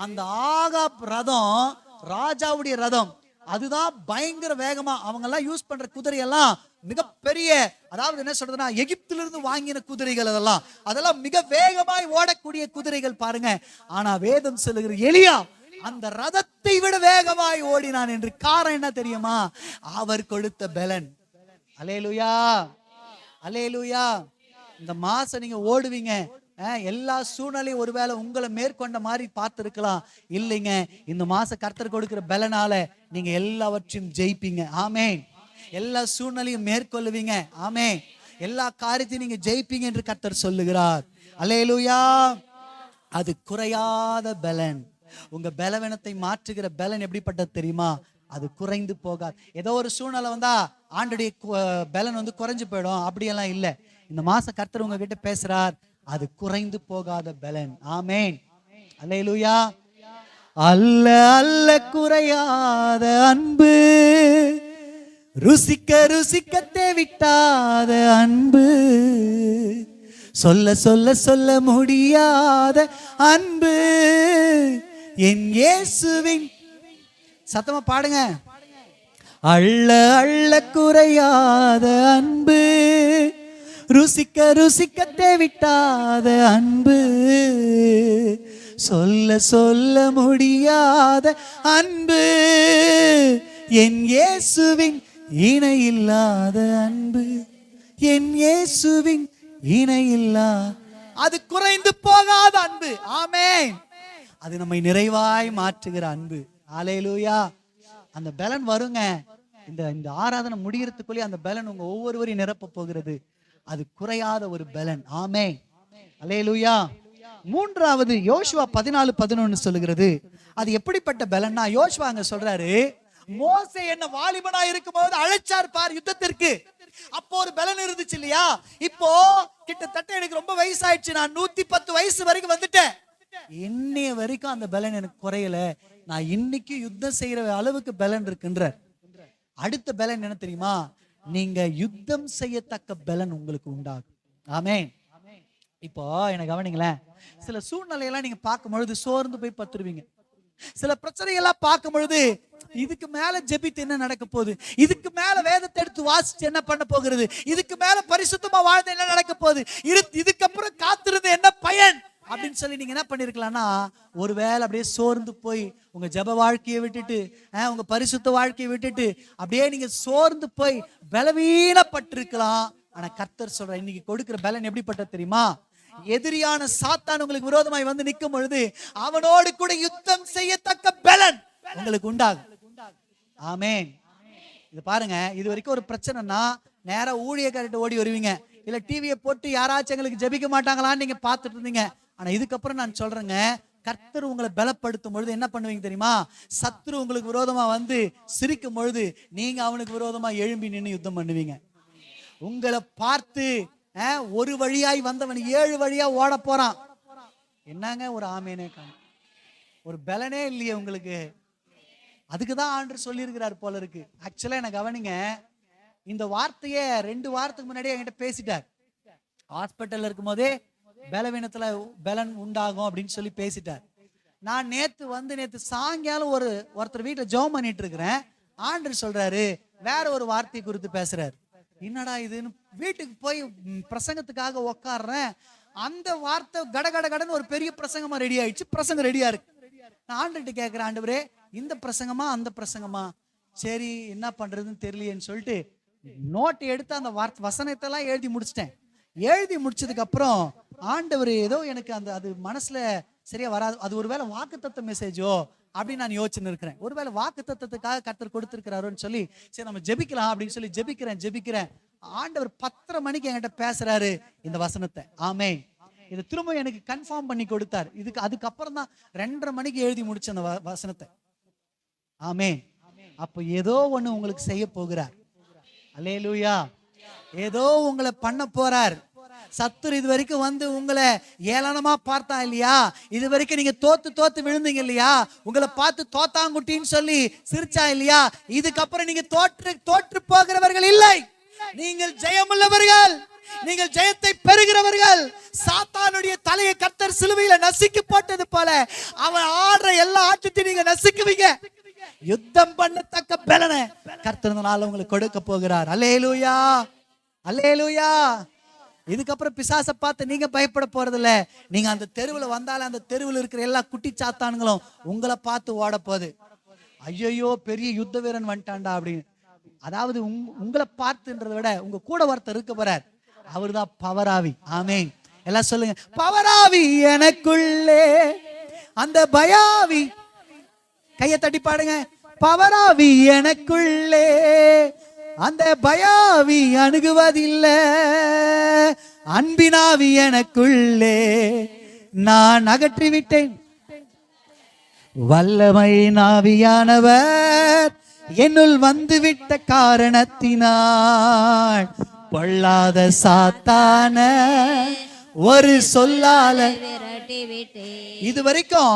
Speaker 1: அந்த ஆகாப் ரதம் ராஜாவுடைய ரதம், அதுதான் பயங்கர வேகமா. அவங்க எல்லாம் யூஸ் பண்ற குதிரை எல்லாம் மிகப்பெரிய, அதாவது என்ன சொல்றதுன்னா எகிப்திலிருந்து வாங்கின குதிரைகள், அதெல்லாம் மிக வேகமாய் ஓடக்கூடிய குதிரைகள் பாருங்க. ஆனா வேதம் சொல்லுகிற எலியா அந்த ரதத்தை விட வேகமாய் ஓடினான் என்று. காரணம் என்ன தெரியுமா? அவர் கொடுத்த பலன். அல்லேலூயா, அல்லேலூயா. இந்த மாசம் நீங்க ஓடுவீங்க, எல்லா சூழ்நிலையும் ஒருவேளை உங்களை மேற்கொண்ட மாதிரி பார்த்திருக்கலாம். இல்லைங்க, இந்த மாசம் கர்த்தர் கொடுக்கிற பலனால நீங்க எல்லாவற்றையும் ஜெயிப்பீங்க. ஆமென். எல்லா சூழ்நிலையும் மேற்கொள்ளுவீங்க. ஆமென். எல்லா காரியத்தையும் நீங்க ஜெயிப்பீங்க என்று கர்த்தர் சொல்லுகிறார். அல்லேலூயா. அது குறையாத பலன். உங்க பலவீனத்தை மாற்றுகிற பலன் எப்படிப்பட்டது தெரியுமா? அது குறைந்து போகாது. ஏதோ ஒரு சூழ்நிலை வந்தா ஆண்டுடைய பலன் வந்து குறைஞ்சு போயிடும், அப்படியெல்லாம் இல்லை. இந்த மாசம் கர்த்தர் உங்ககிட்ட பேசுறார், அது குறைந்து போகாத பலன். ஆமென். அல்லேலூயா. அல்ல அல்ல குறையாத அன்பு, ருசிக்க ருசிக்க தேவிட்டாத அன்பு, சொல்ல சொல்ல சொல்ல முடியாத அன்பு, என் இயேசுவின், சத்தமா பாடுங்க, அள்ள அள்ள குறையாத அன்பு, ருசிக்க ருசிக்க தேவிட்டாத அன்பு, சொல்ல சொல்ல முடியாத அன்பு, என் இயேசுவின் இணையில்லாத அன்பு, என் இயேசுவின் இணையில்லா, அது குறைந்து போகாத அன்பு. ஆமென். அது நம்மை நிறைவாய் மாற்றுகிற அன்பு. அல்லேலூயா. அந்த பலன் வருங்க. இந்த ஆராதனை முடியறதுக்குள்ளே அந்த பலன் உங்க ஒவ்வொருவரையும் நிரப்ப போகிறது. அது குறையாத ஒரு பலன். ஆமென், அல்லேலூயா. மூன்றாவது யோசுவா 14:11 சொல்லுகிறது. அது எப்படிப்பட்ட பலன்னா, யோசுவா அங்க சொல்றாரு, மோசே என்ன வாலிபனா இருக்கும்போது அழைச்சார் பார் யுத்தத்திற்கு, அப்போ ஒரு பலன் இருந்துச்சு இல்லையா? இப்போ கிட்டத்தட்ட எனக்கு ரொம்ப வயசாயிடுச்சு, நான் 110 வயசு வரைக்கும் வந்துட்டேன், இன்னைய வரைக்கும் அந்த பலன் எனக்கு குறையல, நான் இன்னைக்கு யுத்தம் செய்யற அளவுக்கு பலன் இருக்குன்ற. அடுத்த பலன் என்ன தெரியுமா? நீங்க யுத்தம் செய்யத்தக்க பலன் உங்களுக்கு உண்டாகும். ஆமென். இப்போ எனக்கு கவனிங்களேன், சில சூழ்நிலையெல்லாம் நீங்க பார்க்கும் பொழுது சோர்ந்து போய் பத்துருவீங்க. சில பிரச்சனைகள்லாம் பார்க்கும் பொழுது இதுக்கு மேல ஜெபித்து என்ன நடக்க போகுது, இதுக்கு மேல வேதத்தை எடுத்து வாசிச்சு என்ன பண்ண போகிறது, இதுக்கு மேல பரிசுத்தமா வாழ்ந்து என்ன நடக்க போகுது, இதுக்கப்புறம் காத்திருந்து என்ன பயன் அப்படின்னு சொல்லி நீங்க என்ன பண்ணிருக்கலாம்னா, ஒருவேளை அப்படியே சோர்ந்து போய் உங்க ஜெப வாழ்க்கையை விட்டுட்டு, உங்க பரிசுத்த வாழ்க்கையை விட்டுட்டு அப்படியே நீங்க சோர்ந்து போய் பலவீனப்பட்டிருக்கலாம். ஆனா கர்த்தர் சொல்ற, இன்னைக்கு கொடுக்கிற பலன் எப்படிப்பட்ட தெரியுமா? எதிரியான சாத்தான் உங்களுக்கு விரோதமாய் வந்து நிற்கும் பொழுது அவனோடு கூட யுத்தம் செய்யத்தக்க பலன் உங்களுக்கு உண்டாகும். ஆமென். இது பாருங்க, இது வரைக்கும் ஒரு பிரச்சனைனா நேரா ஊழியக்காரர்கிட்ட ஓடி வருவீங்க, இல்ல டிவியை போட்டு யாராச்சும் எங்களுக்கு ஜெபிக்க மாட்டாங்களான்னு நீங்க பார்த்துட்டு இருந்தீங்க. ஆனா இதுக்கப்புறம் நான் சொல்றேங்க, கர்த்தர் உங்களை பலப்படுத்தும் பொழுது என்ன பண்ணுவீங்க தெரியுமா? சத்துரு உங்களுக்கு விரோதமா வந்து சிரிக்கும் பொழுது நீங்க அவனுக்கு விரோதமா எழும்பி நின்று யுத்தம் பண்ணுவீங்க. உங்களை பார்த்து ஒரு வழியாய் வந்தவன் 7 வழியா ஓட போறான். என்னங்க ஒரு ஆமேனே காணோம், ஒரு பலனே இல்லையே உங்களுக்கு. அதுக்குதான் ஆண்டவர் சொல்லி இருக்கிறார் போல இருக்கு. ஆக்சுவலா எனக்கு கவனிங்க, இந்த வார்த்தையே 2 வாரத்துக்கு முன்னாடியே என்கிட்ட பேசிட்டார். ஹாஸ்பிட்டல்ல இருக்கும் போதே பலவீனத்துல பலன் உண்டாகும் அப்படின்னு சொல்லி பேசிட்டார். நான் நேத்து சாயங்காலம் ஒருத்தர் வீட்டுல ஜெபம் பண்ணிட்டு இருக்கிறேன். ஆண்டவர் சொல்றாரு, வேற ஒரு வார்த்தை குறித்து பேசுறாரு. என்னடா இதுன்னு வீட்டுக்கு போய் பிரசங்கத்துக்காக உக்காடுறேன், அந்த வார்த்தை கடன்னு ஒரு பெரிய பிரசங்கமா ரெடி ஆயிடுச்சு. பிரசங்கம் ரெடியா இருக்கு. நான் ஆண்டுகிட்ட கேட்கிறேன், ஆண்டவரே இந்த பிரசங்கமா அந்த பிரசங்கமா, சரி என்ன பண்றதுன்னு தெரியலையேன்னு சொல்லிட்டு நோட் எடுத்து அந்த வசனத்தை எல்லாம் எழுதி முடிச்சிட்டேன். எழுதி முடிச்சதுக்கு அப்புறம் ஆண்டவர் ஏதோ எனக்கு அது மனசுல சரியா வராது, அது ஒருவேளை வாக்குத்தத்த மெசேஜோ அப்படின்னு நான் யோசிச்சுன்னு இருக்கிறேன். ஒருவேளை வாக்குத்தத்தத்துக்காக கர்த்தர் கொடுத்திருக்கிறாருன்னு சொல்லி சரி நம்ம ஜெபிக்கலாம் அப்படின்னு சொல்லி ஜெபிக்கிறேன். ஆண்டவர் 10:30 மணிக்கு என்கிட்ட பேசுறாரு இந்த வசனத்தை. ஆமென். இது திரும்ப எனக்கு கன்ஃபார்ம் பண்ணி கொடுத்தார். அதுக்கப்புறம் தான் 2:30 மணிக்கு எழுதி முடிச்ச அந்த வசனத்தை. ஆமென். அப்போ ஏதோ ஒண்ணு உங்களுக்கு செய்ய போகிறார். அல்லேலூயா. ஏதோ உங்களை பண்ண போறார். சத்துரு இது வரைக்கும் வந்து உங்களை ஏளனமா பார்த்தா இல்லையா, இது வரைக்கும் நீங்க தோத்து விழுந்தீங்க இல்லையா, உங்களை பார்த்து தோத்தாங்குட்டின்னு சொல்லி சிரிச்சா இல்லையா, இதுக்கப்புறம் நீங்க தோற்று போகிறவர்கள் இல்லை, நீங்கள் ஜெயமுள்ளவர்கள், நீங்கள் ஜெயத்தை பெறுகிறவர்கள். சாத்தானுடைய தலையை கர்த்தர் சிலுவையில நசுக்கி போட்டது போல அவன் ஆடுற எல்லா ஆட்டத்தையும் நீங்க நசுக்குவீங்க. யுத்தம் பண்ணத்தக்க பலனை கர்த்தர் உங்களுக்கு கொடுக்க போகிறார். அல்லேலூயா, அல்லேலூயா. இதுக்கப்புறம் பிசாசை பார்த்து நீங்க பயப்பட போறதில்ல. நீங்க அந்த தெருவில் வந்தாலே அந்த தெருவில் இருக்கிற எல்லா குட்டி சாத்தானுங்களும் உங்களை பார்த்து ஓட போகுது. ஐயோ பெரிய யுத்த வீரன் வந்துட்டான்டா அப்படின்னு. அதாவது உங்களை பார்த்துன்றதை விட உங்க கூட ஒருத்தர் இருக்க போறார், அவர்தான் பவராவி. ஆமென். எல்லாம் சொல்லுங்க, பவராவி எனக்குள்ளே அந்த பயாவி. கையை தட்டி பாடுங்க, பவராவி எனக்குள்ளே அந்த பயாவி அணுகுவதில்லை, அன்பினாவி எனக்குள்ளே நான் அகற்றிவிட்டேன், வல்லமை நாவியானவர் என்னுள் வந்துவிட்ட காரணத்தினால் பொல்லாத சாத்தான ஒரு சொல்லால. இது வரைக்கும்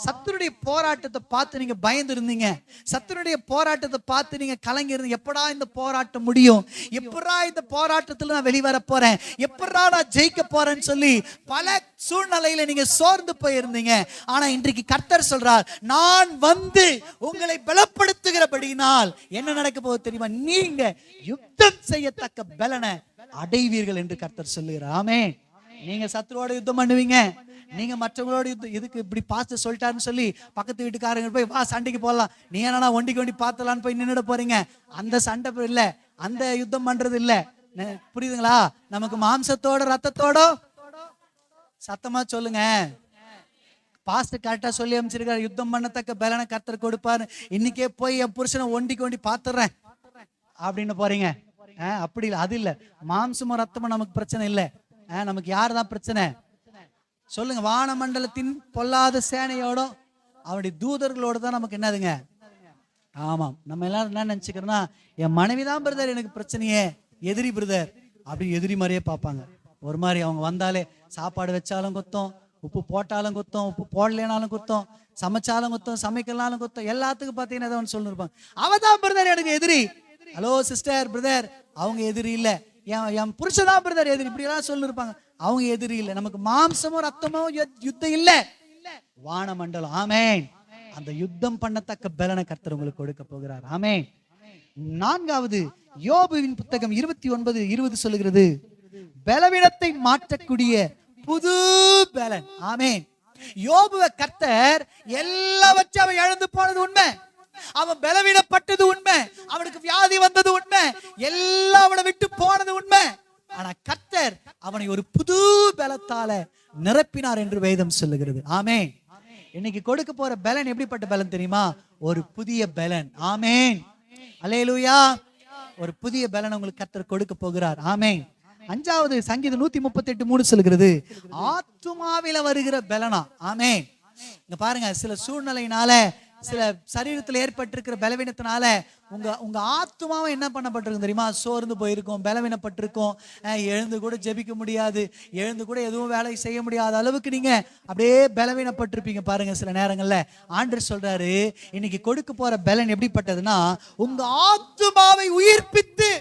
Speaker 1: சத்துருடைய போராட்டத்தை பார்த்து நீங்க பயந்து இருந்தீங்க, சத்துருடைய போராட்டத்தை பார்த்து நீங்க கலங்கி இருந்தீங்க. எப்படா இந்த போராட்டம் முடியும், எப்படா இந்த போராட்டத்துல நான் வெளிவர போறேன், எப்படா நான் ஜெயிக்க போறேன்னு சொல்லி பல சூழ்நிலையில நீங்க சோர்ந்து போயிருந்தீங்க. ஆனா இன்றைக்கு கர்த்தர் சொல்றார், நான் வந்து உங்களை பலப்படுத்துகிறபடியினால் என்ன நடக்க போகுது தெரியுமா, நீங்க யுத்தம் செய்யத்தக்க பலனை அடைவீர்கள் என்று கர்த்தர் சொல்லுகிறார். ஆமென். நீங்க சத்துருவோட யுத்தம் பண்ணுவீங்க, நீங்க மற்றவங்களோட யுத்தம். இதுக்கு இப்படி பாஸ்டர் சொல்லிட்டாருன்னு சொல்லி பக்கத்து வீட்டுக்காரங்க போய் வா சண்டைக்கு போடலாம், நீ என்னன்னா ஒண்டி பார்த்தலான்னு போய் நின்னுட போறீங்க. அந்த சண்டை இல்ல, அந்த யுத்தம் பண்றது இல்ல. புரியுதுங்களா? நமக்கு மாம்சத்தோட ரத்தத்தோட சத்தமா சொல்லுங்க. பாஸ்டர் கரெக்டா சொல்லி அமைச்சிருக்காரு, யுத்தம் பண்ணத்தக்க பலனை கர்த்தர் கொடுப்பாரு. இன்னைக்கே போய் என் புருஷனை ஒண்டி பார்த்துடுறேன் அப்படின்னு போறீங்க. அப்படி இல்லை, அது இல்லை. மாம்சமும் ரத்தமும் நமக்கு பிரச்சனை இல்லை. நமக்கு யார் தான் பிரச்சனை சொல்லுங்க? வானமண்டலத்தின் பொல்லாத சேனையோட அவருடைய தூதர்களோட தான் நமக்கு என்னதுங்க? ஆமாம். நம்ம எல்லாரும் என்ன நினைச்சுக்கிறோம்னா, என் மனைவி தான் பிரதர் எனக்கு பிரச்சனையே, எதிரி பிரதர் அப்படி எதிரி மாதிரியே பார்ப்பாங்க. ஒரு மாதிரி அவங்க வந்தாலே சாப்பாடு வச்சாலும் குத்தம், உப்பு போட்டாலும் குத்தம், உப்பு போடலேனாலும் குத்தம், சமைச்சாலும் குத்தம், சமைக்கலாலும் குத்தம், எல்லாத்துக்கும் பார்த்தீங்கன்னா ஏதோ ஒன்று சொல்லிருப்பாங்க. அவ தான் பிரதர் எனக்கு எதிரி. ஹலோ சிஸ்டர், பிரதர் அவங்க எதிரி இல்லை, என் புருஷதான் பிரதர் எதிரி, இப்படி எல்லாம் சொல்லிருப்பாங்க. அவங்க எதிரி இல்லை. நமக்கு மாம்சமும் ரத்தமும் யுத்தம் இல்லை, வானமண்டலம். ஆமென். அந்த யுத்தம் பண்ணத்தக்க பலனை கர்த்தர் உங்களுக்கு கொடுக்க போகிறார். ஆமென். நான்காவது, யோபுவின் புத்தகம் 29:20 சொல்லுகிறது, பலவீனத்தை மாற்றக்கூடிய புது பலன். ஆமென். யோபுவை கர்த்தர் எல்லாவற்றையும் அவன் இழந்து போனது உண்மை, அவன் பலவீனப்பட்டது உண்மை, அவனுக்கு வியாதி வந்தது உண்மை, எல்லாம் அவனை விட்டு போனது உண்மை. ஆனா கர்த்தர் அவனை ஒரு புது பலத்தால நிரப்பினார் என்று வேதம் சொல்லுகிறது. ஆமென். இன்னைக்கு கொடுக்க போற பலன் எப்படிப்பட்ட பலன் தெரியுமா? ஒரு புதிய பலன். ஆமென். அல்லேலூயா. ஒரு புதிய பலன் உங்களுக்கு கர்த்தர் கொடுக்க போகிறார். ஆமென். அஞ்சாவது, சங்கீதம் 138:3 சொல்லுகிறது, ஆத்துமாவில வருகிற பலனா. ஆமென். இங்க பாருங்க, சில சூழ்நிலையினால, சில சரீரத்தில் ஏற்பட்டிருக்கிற பலவீனத்தினால உங்க ஆத்துமாவை என்ன பண்ணப்பட்டிருக்கும் தெரியுமா? சோர்ந்து போயிருக்கும், பலவீனப்பட்டிருக்கும், எழுந்து கூட ஜெபிக்க முடியாது, எழுந்து கூட எதுவும் வேலை செய்ய முடியாத அளவுக்கு நீங்க அப்படியே பலவீனப்பட்டிருப்பீங்க. பாருங்க, சில நேரங்கள்ல ஆண்டவர் சொல்றாரு, இன்னைக்கு கொடுக்க போற பலன் எப்படிப்பட்டதுன்னா, உங்க ஆத்துமாவை உயிர்ப்பித்து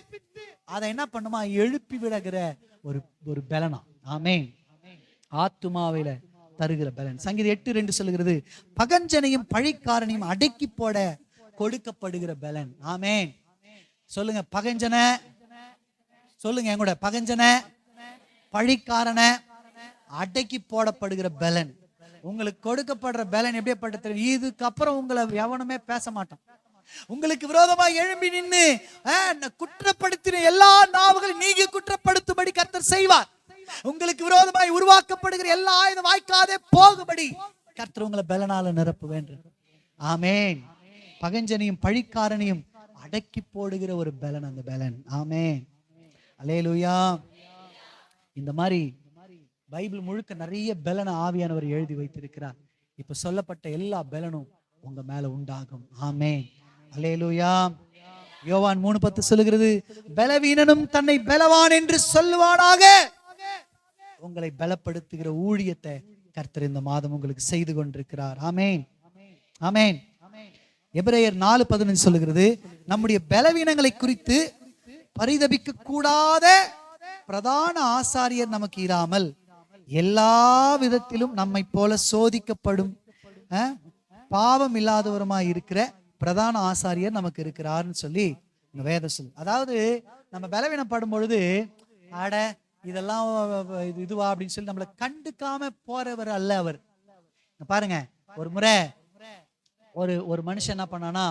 Speaker 1: அதை என்ன பண்ணுமா, எழுப்பி விடுகிற ஒரு பலனா. ஆமென். ஆத்துமாவில தருகிற பலன். சங்கீதம் 8:2 சொல்லுகிறது, பகஞ்சனையும் பழிக்காரனையும் அடக்கி போட கொடுக்கப்படுகிற பலன். ஆமென். சொல்லுங்க, பகஞ்சன சொல்லுங்க எங்கூட, பகஞ்சன பழிக்காரனை அடக்கி போடப்படுகிற பலன். உங்களுக்கு கொடுக்கப்படுற பலன் எப்படிப்பட்ட? இதுக்கப்புறம் உங்களை எவனுமே பேச மாட்டான். உங்களுக்கு விரோதமா எழும்பி நின்று குற்றப்படுத்தின எல்லா நாவுகளையும் நீங்க குற்றப்படுத்தும்படி கர்த்தர் செய்வார். உங்களுக்கு விரோதமாய் உருவாக்கப்படுகிற எல்லா ஆயுதம் வாய்க்காதே போகும்படி கர்த்தர் உங்களை பலனால நிரப்ப வேண்டும். ஆமென். பகஞ்சனையும் பழிக்காரனையும் அடக்கி போடுகிற ஒரு பலன் அந்த பலன். ஆமென். அல்லேலூயா. இந்த மாதிரி பைபிள் முழுக்க நிறைய பலனை ஆவியானவர் எழுதி வைத்திருக்கிறார். இப்ப சொல்லப்பட்ட எல்லா பலனும் உங்க மேல உண்டாகும். ஆமென். அல்லேலூயா. யோவான் 3:10 சொல்லுகிறது, பலவீனனும் தன்னை பலவான் என்று சொல்லுவானாக. உங்களை பலப்படுத்துகிற ஊழியத்தை கர்த்தர் இந்த மாதம் உங்களுக்கு செய்து கொண்டிருக்கிறார். ஆமென். ஆமென். எபிரேயர் 4:15 சொல்லுகிறது, நம்முடைய பலவீனங்களை குறித்து பரிதபிக்க கூடாத பிரதான ஆசாரியர் நமக்கு இராமல் எல்லா விதத்திலும் நம்மை போல சோதிக்கப்படும் பாவம் இல்லாதவருமாய் இருக்கிற பிரதான ஆசாரியர் நமக்கு இருக்கிறார்னு சொல்லி வேதம் சொல்லு. அதாவது நம்ம பலவீனப்படும் பொழுது, ஆட இதெல்லாம் இதுவா அப்படின்னு சொல்லி நம்மளை கண்டுக்காம போறவர் அல்ல அவர். பாருங்க, ஒரு முறை ஒரு மனுஷன் என்ன பண்ணானா,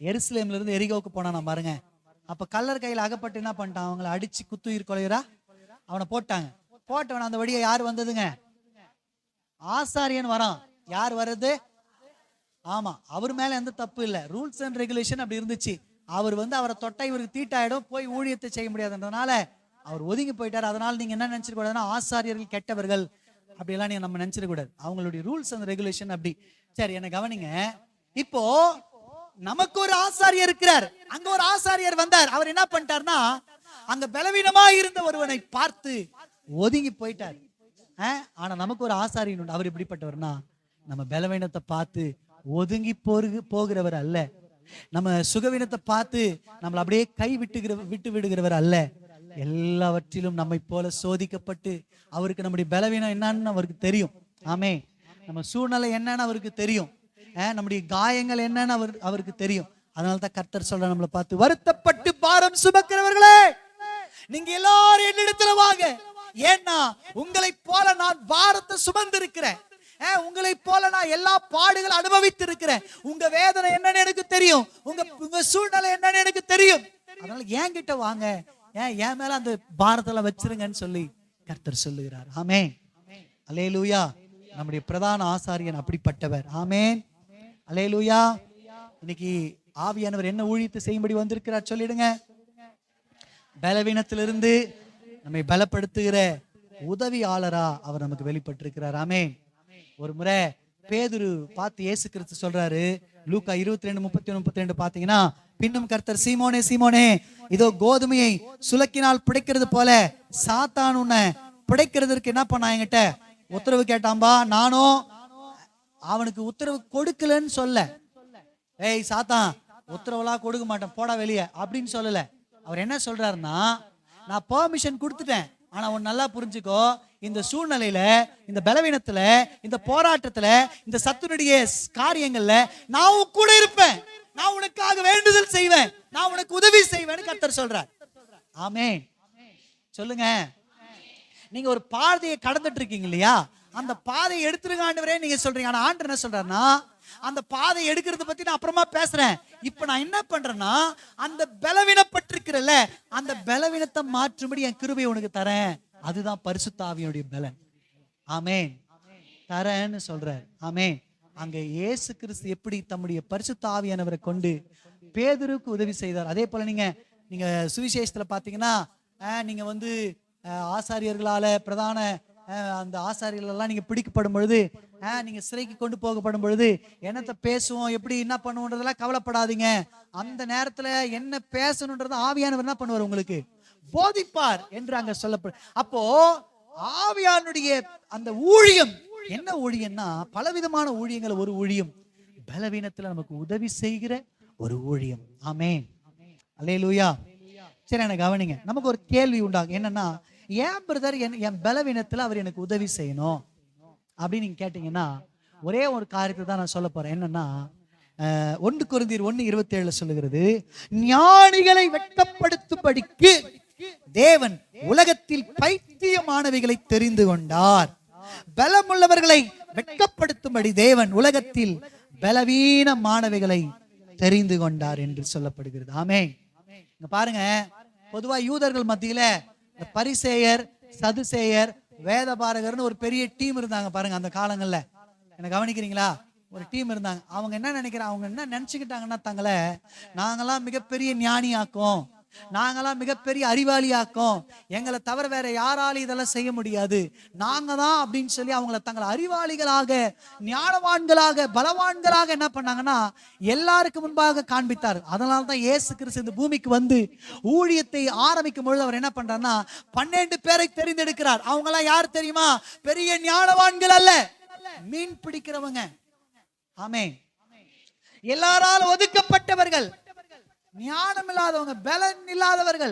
Speaker 1: எருசலேம்ல இருந்து எரிகோவுக்கு போனானா பாருங்க. அப்ப கல்லர் கையில் அகப்பட்டு என்ன பண்ணிட்டான், அவங்களை அடிச்சு குத்துயிர் கொலையரா அவனை போட்டாங்க. போட்டவன் அந்த வழியை யார் வந்ததுங்க? ஆசாரியன் வரான். யார் வர்றது? ஆமா, அவர் மேல எந்த தப்பு இல்லை, ரூல்ஸ் அண்ட் ரெகுலேஷன் அப்படி இருந்துச்சு. அவர் அவரை தொட்டா இவருக்கு தீட்டாயிடும், போய் ஊழியத்தை செய்ய முடியாதுன்றதுனால அவர் ஒதுங்கி போயிட்டார். அதனால நீங்க என்ன நினைச்சிட கூடாதுன்னா, ஆசாரியர்கள் கெட்டவர்கள் அப்படியெல்லாம் நீங்க நம்ம நினைச்சிட கூடாது. அவங்களுடைய ரூல்ஸ் அண்ட் ரெகுலேஷன் அப்படி. சரி, என்ன கவனிங்க. இப்போ நமக்கு ஒரு ஆசாரியர் இருக்கிறார், அங்க ஒரு ஆசாரியர் வந்தார். அவர் என்ன பண்ணிட்டார்னா, அங்க பலவீனமா இருந்த ஒருவனை பார்த்து ஒதுங்கி போயிட்டார். ஆனா நமக்கு ஒரு ஆசாரியன் உண்டு. அவர் எப்படிப்பட்டவர்னா, நம்ம பலவீனத்தை பார்த்து ஒதுங்கி போகிறவர் அல்ல, நம்ம சுகவீனத்தை பார்த்து நம்மளை அப்படியே கை விட்டு விடுகிறவர் அல்ல. எல்லாவற்றிலும் நம்மை போல சோதிக்கப்பட்டு, அவருக்கு நம்முடைய பலவீனம் என்னன்னு அவருக்கு தெரியும். ஆமே, நம்ம சூழ்நிலை என்னன்னு அவருக்கு தெரியும், நம்முடைய காயங்கள் என்னன்னு அவருக்கு தெரியும். அதனாலதான் கர்த்தர் சொல்ற நம்மளை பார்த்து, வருத்தப்பட்டு பாரம் சுமக்கிறவர்களே நீங்க எல்லாரும் என்னிடத்துல வாங்க, ஏன்னா உங்களை போல நான் பாரத்தை சுமந்திருக்கிறேன், உங்களை போல நான் எல்லா பாடுகள் அனுபவித்திருக்கிறேன், உங்க வேதனை என்னன்னு எனக்கு தெரியும், உங்க சூழ்நிலை என்னன்னு எனக்கு தெரியும், அதனால என்கிட்ட வாங்க, என் மேல அந்த பாரத்துல வச்சிருங்கன்னு சொல்லி கர்த்தர் சொல்லுகிறார். ஆமென். அல்லேலூயா. நம்முடைய பிரதான ஆசாரியன் அப்படிப்பட்டவர். ஆமென். அல்லேலூயா. இன்னைக்கு ஆவியானவர் என்ன ஊழியத்தை செய்யும்படி வந்திருக்கிறார் சொல்லிடுங்க. பலவீனத்திலிருந்து நம்மை பலப்படுத்துகிற உதவியாளரா அவர் நமக்கு வெளிப்பட்டிருக்கிறார். ஆமென். ஒரு முறை பேதுரு பார்த்து இயேசு கிறிஸ்து சொல்றாரு, லூக்கா 22:31-32 பாத்தீங்கன்னா, பின்னும் கர்த்தர், சீமோனே சீமோனே, இதோ கோதுமையை சுலக்கினால் பிடைக்கிறது போல சாத்தான் உன்னை பிடைக்கிறதுக்கு என்ன பண்ணா என்கிட்ட உத்தரவு கேட்டாம்பா. நானும் அவனுக்கு உத்தரவு கொடுக்கலன்னு சொல்ல, ஏய் சாத்தான் உத்தரவுலாம் கொடுக்க மாட்டேன் போடா வெளியே அப்படின்னு சொல்லல. அவர் என்ன சொல்றாருன்னா, நான் பெர்மிஷன் கொடுத்துட்டேன், ஆனா உன் நல்லா புரிஞ்சுக்கோ, இந்த சூழ்நிலையில, இந்த பலவீனத்துல, இந்த போராட்டத்துல, இந்த சத்துனுடைய காரியங்கள்ல நான் உன் கூட இருப்பேன், நான் உனக்காக வேண்டுதல் செய்வேன், நான் உனக்கு உதவி செய்வேன்னு கர்த்தர் சொல்றார். ஆமென். சொல்லுங்க. நீங்க ஒரு பாதையை கடந்துட்டு இருக்கீங்க இல்லையா, அந்த பாதையை எடுத்துருங்க ஆண்டவரே நீங்க சொல்றீங்க. ஆனா ஆண்டவர் என்ன சொல்றாருன்னா, அந்த பாதை எடுக்கிறத பத்தி நான் அப்புறமா பேசுறேன், இப்ப நான் என்ன பண்றேன்னா, அந்த பலவீனப்பட்டிருக்கிறல்ல, அந்த பலவீனத்தை மாற்றும்படி என் கிருபையை உனக்கு தரேன். அதுதான் பரிசுத்த ஆவியுடைய பலன். ஆமென். தரேன்னு சொல்றார். ஆமென். அங்க இயேசு கிறிஸ்து எப்படி தம்முடைய பரிசுத்த ஆவியானவரை கொண்டு பேதுருக்கு உதவி செய்தார், அதே போல நீங்க சுவிசேஷத்துல பாத்தீங்கன்னா, நீங்க வந்து ஆசாரியர்களால, பிரதான அந்த ஆசாரியர்கள் எல்லாம் நீங்க பிடிக்கப்படும் பொழுது, நீங்க சிறைக்கு கொண்டு போகப்படும் பொழுது, என்னத்தை பேசுவோம், எப்படி என்ன பண்ணுவோன்றதெல்லாம் கவலைப்படாதீங்க, அந்த நேரத்துல என்ன பேசணும்ன்றது ஆவியானவர் என்ன பண்ணுவார், உங்களுக்கு போதிப்பார் என்று அங்க சொல்லப்படும். அப்போ ஆவியானுடைய அந்த ஊழியம் என்ன ஊழியம்னா, பலவிதமான ஊழியங்கள். ஒரு ஊழியம் பலவீனத்துல நமக்கு உதவி செய்கிற ஒரு ஊழியம். ஆமென். அல்லேலூயா. சரி, எனக்கு கவனிங்க. நமக்கு ஒரு கேள்வி உண்டாகும், என்னன்னா, ஏன் பிரதர் என் பலவீனத்துல அவர் எனக்கு உதவி செய்யணும் அப்படின்னு நீங்க கேட்டீங்கன்னா, ஒரே ஒரு காரியத்தை தான் நான் சொல்ல போறேன். என்னன்னா, 1 கொரிந்தியர் 1:27 சொல்லுகிறது, ஞானிகளை வெட்கப்படுத்தும்படிக்கு தேவன் உலகத்தில் பைத்தியமானவைகளை தெரிந்து கொண்டார், பலமுள்ளவர்களை வெட்கப்படுத்தும்படி தேவன் உலகத்தில் பலவீனமானவைகளை தெரிந்து கொண்டார் என்று சொல்லப்படுகிறது. ஆமென். இங்க பாருங்க, பொதுவா யூதர்கள் மத்தியில பரிசேயர், சதுசேயர், வேதபாரகர்னு ஒரு பெரிய டீம் இருந்தாங்க பாருங்க அந்த காலங்கள்ல. என்ன கவனிக்கிறீங்களா? ஒரு டீம் இருந்தாங்க. அவங்க என்ன நினைக்கிறாங்க, அவங்க என்ன நினைச்சுக்கிட்டாங்கன்னா, தங்களை நாங்கெல்லாம் மிகப்பெரிய ஞானியாக்கும், நாங்கெல்லாம் மிகப்பெரிய அறிவாளியாக்கும், எங்களை தவிர வேற யாராலும் இதெல்லாம் செய்ய முடியாது, நாங்க தான் அப்படின்னு சொல்லி அவங்களை தங்களை அறிவாளிகளாக, ஞானவான்களாக, பலவான்களாக என்ன பண்ணாங்கன்னா எல்லாருக்கும் முன்பாக காண்பித்தார். அதனால தான் இயேசு கிறிஸ்து இந்த பூமிக்கு வந்து ஊழியத்தை ஆரம்பிக்கும் பொழுது அவர் என்ன பண்றாருன்னா 12 பேரை தெரிந்தெடுக்கிறார். அவங்க எல்லாம் யார் தெரியுமா? பெரிய ஞானவான்கள் அல்ல, மீன் பிடிக்கிறவங்க. ஆமென். எல்லாராலும் ஒதுக்கப்பட்டவர்கள், ஞானம் இல்லாதவங்க, பலன் இல்லாதவர்கள்,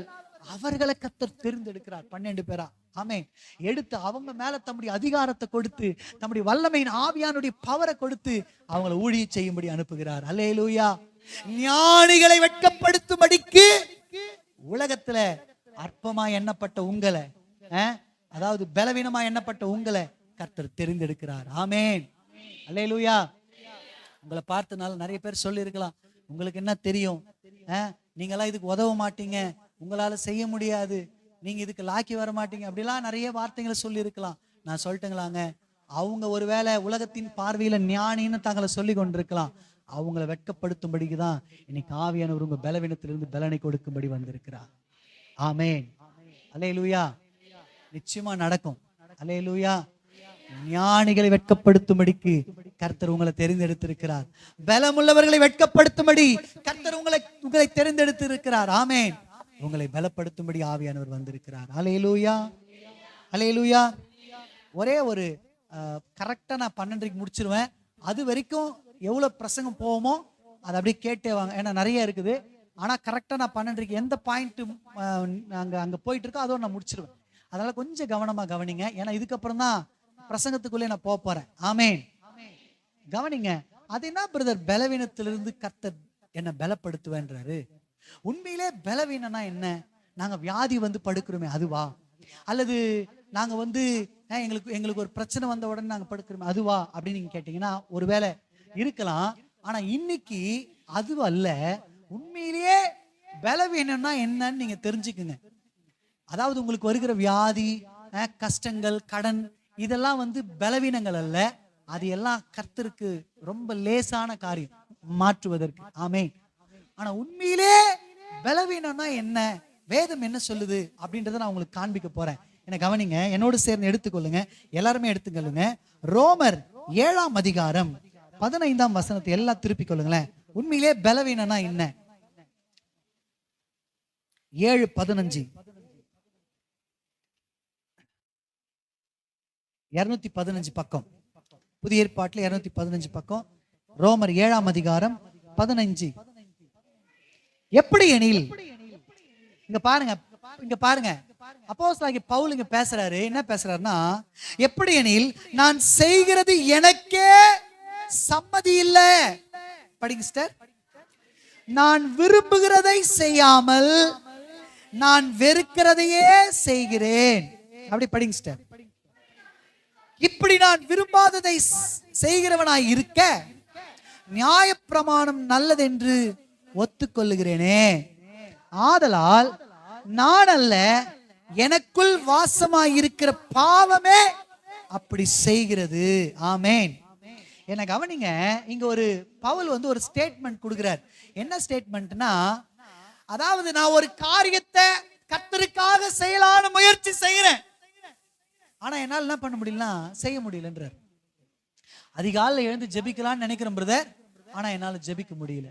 Speaker 1: அவர்களை கர்த்தர் தெரிந்தெடுக்கிறார் 12 பேரா. ஆமென். எடுத்து அவங்க மேல தம்முடைய அதிகாரத்தை கொடுத்து, தம்முடைய வல்லமையின் ஆவியானுடைய பவரை கொடுத்து அவங்களை ஊழிய செய்யும்படி அனுப்புகிறார். அல்லேலூயா. ஞானிகளை வெட்கப்படுத்தும்படிக்கு உலகத்துல அற்பமா எண்ணப்பட்ட உங்களை, அதாவது பலவீனமா எண்ணப்பட்ட உங்களை கர்த்தர் தெரிந்தெடுக்கிறார். ஆமென். அல்லேலூயா. உங்களை பார்த்தனால நிறைய பேர் சொல்லி இருக்கலாம், உங்களுக்கு என்ன தெரியும், நீங்களாம் இதுக்கு உதவ மாட்டீங்க, உங்களால செய்ய முடியாது, நீங்க இதுக்கு லாக்கி வர மாட்டீங்க, அப்படிலாம் நிறைய வார்த்தைகளை சொல்லி இருக்கலாம். நான் சொல்லட்டுங்களாங்க, அவங்க ஒருவேளை உலகத்தின் பார்வையில ஞானின்னு தங்களை சொல்லி கொண்டிருக்கலாம். அவங்களை வெட்கப்படுத்தும்படிக்கு தான் இன்னைக்கு ஆவியானவர் உங்க பலவீனத்திலிருந்து பலனை கொடுக்கும்படி வந்திருக்கிறார். ஆமென். அல்லேலூயா. நிச்சயமா நடக்கும். அல்லேலூயா. ஞானிகளை வெட்கப்படுத்தும்படிக்கு கர்த்தர் உங்களை தெரிந்தெடுத்திருக்கிறார். பலமுள்ளவர்களை வெட்கப்படுத்தும்படி கர்த்தர் உங்களை தெரிந்தெடுத்திருக்கிறார். ஆமென். உங்களை பலப்படுத்தும்படி ஆவியானவர் வந்திருக்கிறார். அல்லேலூயா. அல்லேலூயா. ஒரே ஒரு கரெக்டா நான் 12க்கு முடிச்சிருவேன். அது வரைக்கும் எவ்வளவு பிரசங்கம் போவோமோ அதை அப்படியே கேட்டே வாங்க, ஏன்னா நிறைய இருக்குது. ஆனா கரெக்டா நான் 12க்கு எந்த பாயிண்ட் அங்க போயிட்டு இருக்கோ அதோட நான் முடிச்சிருவேன். அதனால கொஞ்சம் கவனமா கவனிங்க, ஏன்னா இதுக்கப்புறம் தான் பிரசங்கத்துக்குள்ளே நான் போறேன். ஆமென். கவனிங்க. அது என்ன பிரதர், பலவீனத்திலிருந்து கர்த்தர் என்ன பலப்படுத்துவேன்றாரு? உண்மையிலே பலவீனம்னா என்ன? நாங்க வியாதி வந்து படுக்கிறோமே அதுவா? அல்லது நாங்க வந்து எங்களுக்கு ஒரு பிரச்சனை வந்த உடனே நாங்க படுக்கிறோமே அதுவா அப்படின்னு நீங்க கேட்டீங்கன்னா ஒருவேளை இருக்கலாம். ஆனா இன்னைக்கு அது அல்ல. உண்மையிலேயே பலவீனம்னா என்னன்னு நீங்க தெரிஞ்சுக்குங்க. அதாவது உங்களுக்கு வருகிற வியாதி, கஷ்டங்கள், கடன், இதெல்லாம் வந்து பலவீனங்கள் அல்ல. அது எல்லாம் கர்த்தருக்கு ரொம்ப லேசான காரியம் மாற்றுவதற்கு. ஆமென். ஆனா உண்மையிலே பலவீனம்னா என்ன வேதம் என்ன சொல்லுது அப்படின்றத நான் உங்களுக்கு காண்பிக்க போறேன். என்ன கவனிங்க, என்னோடு சேர்ந்து எடுத்துக்கொள்ளுங்க, எல்லாருமே எடுத்துக்கொள்ளுங்க. ரோமர் 7ஆம் அதிகாரம் 15ஆம் வசனத்தை எல்லாம் திருப்பிக் கொள்ளுங்களேன். உண்மையிலே பலவீனம்னா என்ன? 7:15 215 பக்கம், புதிய ஏற்பாட்டில் 215 பக்கம், ரோமர் 7ஆம் அதிகாரம் 15. எப்படி எனில், இங்க பாருங்க அப்போஸ்தலனாகிய பவுல் இங்க பேசுறாரு. என்ன பேசுறாருன்னா, எப்படி எனில் நான் செய்கிறது எனக்கே சம்மதி இல்லை. படிங்க சிஸ்டர். நான் விரும்புகிறதை செய்யாமல் நான் வெறுக்கிறதையே செய்கிறேன். அப்படி படிங்க சிஸ்டர். இப்படி நான் விரும்பாததை செய்கிறவனாய் இருக்க நியாயப்பிரமாணம் நல்லதென்று ஒத்துக்கொள்ளுகிறேனே. ஆதலால் நான் அல்ல, எனக்குள் வாசமாய் இருக்கிற பாவமே அப்படி செய்கிறது. ஆமேன். என்ன கவனிங்க, இங்க ஒரு பவுல் ஒரு ஸ்டேட்மெண்ட் கொடுக்கிறார். என்ன ஸ்டேட்மெண்ட்னா, அதாவது நான் ஒரு காரியத்தை கர்த்தருக்காக செய்யலான முயற்சி செய்கிறேன், ஆனா என்னால் என்ன பண்ண முடியல, செய்ய முடியலன்றார். அதிகாலையில் எழுந்து ஜெபிக்கலாம்னு நினைக்கிறேன் பிரதர், ஆனா என்னால ஜெபிக்க முடியல.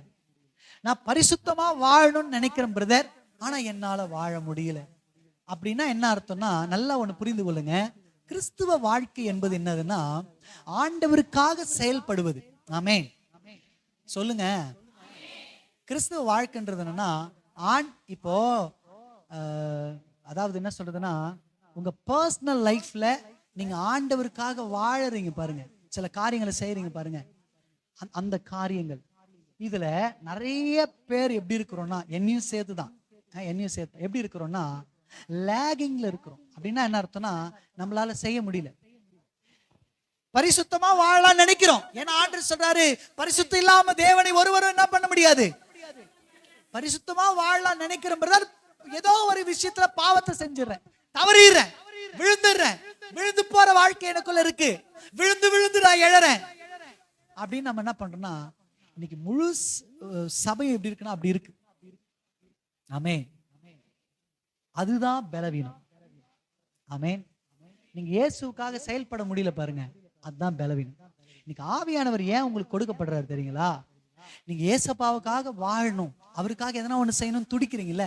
Speaker 1: நான் பரிசுத்தமா வாழணும்னு நினைக்கிறேன் பிரதர், ஆனா என்னால வாழ முடியல. அப்படின்னா என்ன அர்த்தம்னா, நல்லா ஒண்ணு புரிந்து கொள்ளுங்க. கிறிஸ்துவ வாழ்க்கை என்பது என்னதுன்னா, ஆண்டவருக்காக செயல்படுவது. ஆமென் சொல்லுங்க. கிறிஸ்துவ வாழ்க்கைன்றது என்னன்னா, இப்போ அதாவது என்ன சொல்றதுன்னா, உங்க பர்சனல் லைஃப்ல நீங்க ஆண்டவருக்காக வாழறீங்க பாருங்க, சில காரியங்களை செய்யறீங்க பாருங்க, அந்த காரியங்கள் இதுல நிறைய பேர் எப்படி இருக்கிறோம்னா, என்னையும் சேர்த்துதான், என்னையும் சேர்த்து எப்படி இருக்கிறோம்னா, லேகிங்ல இருக்கிறோம். அப்படின்னா என்ன அர்த்தம்னா, நம்மளால செய்ய முடியல. பரிசுத்தமா வாழலாம் நினைக்கிறோம், ஏன்னா ஆண்டவர் சொல்றாரு, பரிசுத்தம் இல்லாம தேவனை ஒருவரும் என்ன பண்ண முடியாது. பரிசுத்தமா வாழலாம் நினைக்கிறேன் பிரதர், ஏதோ ஒரு விஷயத்துல பாவத்தை செஞ்சிடறேன், தவறிடுறேன், விழுந்துடுறேன், விழுந்து போற வாழ்க்கை எனக்குள்ள இருக்கு, விழுந்து விழுந்து நான் எழறேன் அப்படின்னு நம்ம என்ன பண்றோம்னா, இன்னைக்கு முழு சபை எப்படி இருக்குன்னா அப்படி இருக்கு. ஆமென். அதுதான் பலவீனம். ஆமென். நீங்க இயேசுவுக்காக செயல்பட முடியல பாருங்க, அதுதான் பலவீனம். இன்னைக்கு ஆவியானவர் ஏன் உங்களுக்கு கொடுக்கப்படுறாரு தெரியுங்களா? நீங்க ஏசப்பாவுக்காக வாழணும், அவருக்காக எதனா ஒண்ணு செய்யணும்னு துடிக்கிறீங்கல்ல,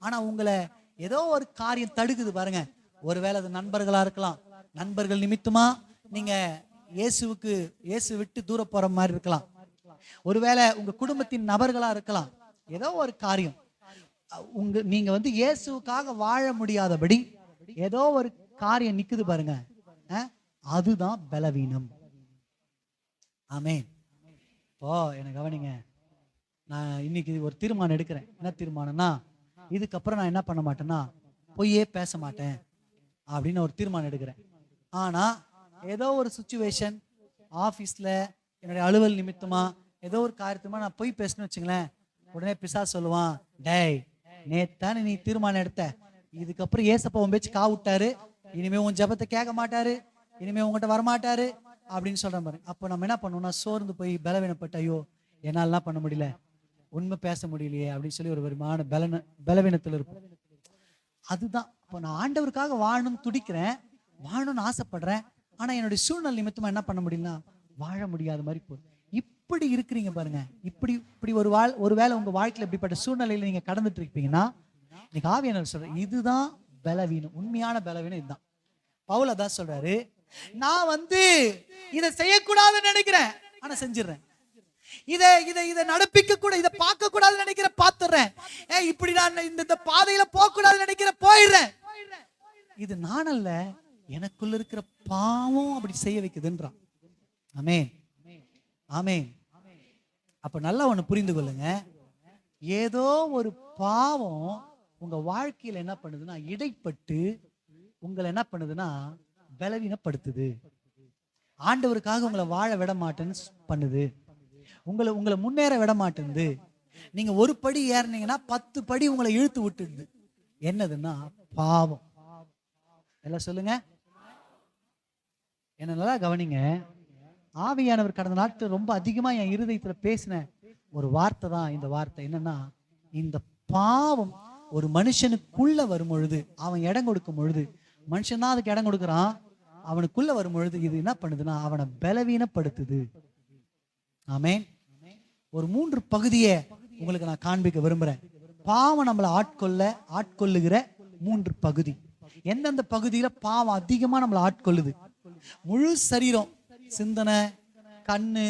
Speaker 1: ஆனா உங்களை ஏதோ ஒரு காரியம் தடுக்குது பாருங்க. ஒருவேளை அது நண்பர்களா இருக்கலாம், நண்பர்கள் நிமித்தமா நீங்க இயேசு விட்டு தூர போற மாதிரி இருக்கலாம். ஒருவேளை உங்க குடும்பத்தின் நபர்களா இருக்கலாம். ஏதோ ஒரு காரியம் நீங்க இயேசுவுக்காக வாழ முடியாதபடி ஏதோ ஒரு காரியம் நிக்குது பாருங்க, அதுதான் பலவீனம். ஆமென். இப்போ என்ன கவனிங்க, நான் இன்னைக்கு ஒரு தீர்மானம் எடுக்கிறேன். என்ன தீர்மானம்னா, இதுக்கப்புறம் நான் என்ன பண்ண மாட்டேன்னா, பொய்யே பேச மாட்டேன் அப்படின்னு ஒரு தீர்மானம் எடுக்கிறேன். ஆனா ஏதோ ஒரு சுச்சுவேஷன், ஆபீஸ்ல என்னுடைய அலுவல் நிமித்தமா ஏதோ ஒரு காரியத்துமா நான் பொய் பேசணும்னு வச்சுங்களேன், உடனே பிசாசு சொல்லுவான், டேய் நேத்தானே நீ தீர்மானம் எடுத்த, இதுக்கப்புறம் ஏசப்பா உன் பேச்சு காவிட்டாரு, இனிமே உன் ஜபத்தை கேட்க மாட்டாரு, இனிமே உங்ககிட்ட வரமாட்டாரு அப்படின்னு சொல்ற மாதிரி. அப்போ நம்ம என்ன பண்ணுவோம்னா, சோர்ந்து போய் பலவீனப்பட்டு, ஐயோ என்னால என்ன பண்ண முடியல, உண்மை பேச முடியலையே அப்படின்னு சொல்லி ஒரு விதமான பலவீனத்தில் இருப்போம். அதுதான் இப்போ நான் ஆண்டவருக்காக வாழணும்னு துடிக்கிறேன், வாழணும்னு ஆசைப்படுறேன், ஆனா என்னுடைய சூழ்நிலை நிமித்தமா என்ன பண்ண முடியலன்னா வாழ முடியாத மாதிரி போகுது. இப்படி இருக்கிறீங்க பாருங்க. இப்படி ஒருவேளை உங்க வாழ்க்கையில இப்படிப்பட்ட சூழ்நிலையில நீங்க கடந்துட்டு இருப்பீங்கன்னா, இன்னைக்கு ஆவியானவர் சொல்ற, இதுதான் பலவீனம். உண்மையான பலவீனம் இதுதான். பவுல் அதான் சொல்றாரு, நான் இதை செய்யக்கூடாதுன்னு நினைக்கிறேன், ஆனா செஞ்சிடறேன். இதை நடப்பிக்க கூட, இதை பார்க்க கூடாதுன்னு நினைக்கிறேன், பார்த்துடுறேன். இப்படி நான் இந்த பாதையில போக கூடாதுன்னு நினைக்கிறேன், போயிடுறேன். இது நான் அல்ல, எனக்குள்ள இருக்கிற பாவம் அப்படி செய்ய வைக்குதுன்றான். ஆமென். ஆமென். அப்ப நல்லா ஒண்ணு புரிந்து கொள்ளுங்க, ஏதோ ஒரு பாவம் உங்க வாழ்க்கையில என்ன பண்ணுதுன்னா, இடைப்பட்டு உங்களை என்ன பண்ணுதுன்னா பலவீனப்படுத்துது. ஆண்டவருக்காக உங்களை வாழ விட மாட்டேன்னு பண்ணுது, உங்களை முன்னேற விட மாட்டேங்குது. நீங்க ஒரு படி ஏறினீங்கன்னா 10 படி உங்களை இழுத்து விட்டுது. என்னதுன்னா பாவம். எல்லாம் சொல்லுங்க. என்ன நல்லா கவனிங்க. ஆவியானவர் கடந்த நாட்கள் ரொம்ப அதிகமா என் இருதயத்துல பேசின ஒரு வார்த்தை தான் இந்த வார்த்தை. என்னன்னா, இந்த பாவம் ஒரு மனுஷனுக்குள்ள வரும் பொழுது, அவன் இடம் கொடுக்கும் பொழுது, மனுஷன் தான் அதுக்கு இடம் கொடுக்குறான், அவனுக்குள்ள வரும் பொழுது இது என்ன பண்ணுதுன்னா அவனை பலவீனப்படுத்துது. ஆமென். ஒரு 3 பகுதியை உங்களுக்கு நான் காண்பிக்க விரும்புறேன். பாவம் நம்மளை ஆட்கொள்ளுகிற 3 பகுதி. எந்தெந்த பகுதியில பாவம் அதிகமா நம்மளை ஆட்கொள்ளுது? முழு சரீரம், சிந்தனை, கண்ணு,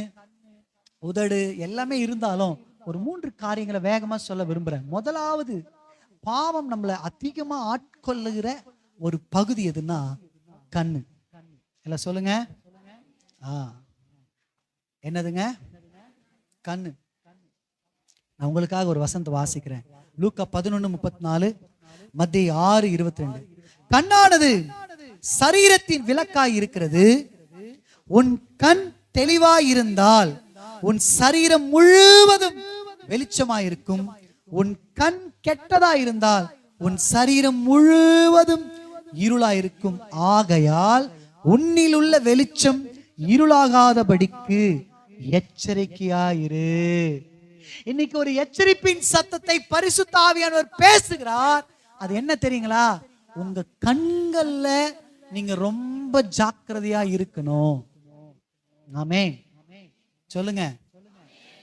Speaker 1: உதடு எல்லாமே இருந்தாலும் ஒரு 3 காரியங்களை வேகமா சொல்ல விரும்புறேன். முதலாவது, பாவம் நம்மளை அதிகமா ஆட்கொள்ளுகிற ஒரு பகுதி எதுன்னா கண்ணு. எல்லாம் சொல்லுங்க. என்னதுங்க? கண்ணு. நான் உங்களுக்காக ஒரு வசனத்தை வாசிக்கிறேன். லூக்கா 11:34, மத்தேயு 6:22. கண்ணானது சரீரத்தின் விளக்காய் இருக்கிறது. உன் கண் தெளிவாயிருந்தால் உன் சரீரம் முழுவதும் வெளிச்சமாயிருக்கும். உன் கண் கெட்டதாயிருந்தால் உன் சரீரம் முழுவதும் இருளாயிருக்கும். ஆகையால் உன்னில் உள்ள வெளிச்சம் இருளாகாதபடிக்கு எச்சரிக்கையாயிரு. இன்னைக்கு ஒரு எச்சரிப்பின் சத்தத்தை பரிசுத்த ஆவியானவர் பேசுகிறார். அது என்ன தெரியுங்களா? உங்க கண்கள்ல நீங்க ரொம்ப ஜாக்கிரதையா இருக்கணும். ஆமென். சொல்லுங்க.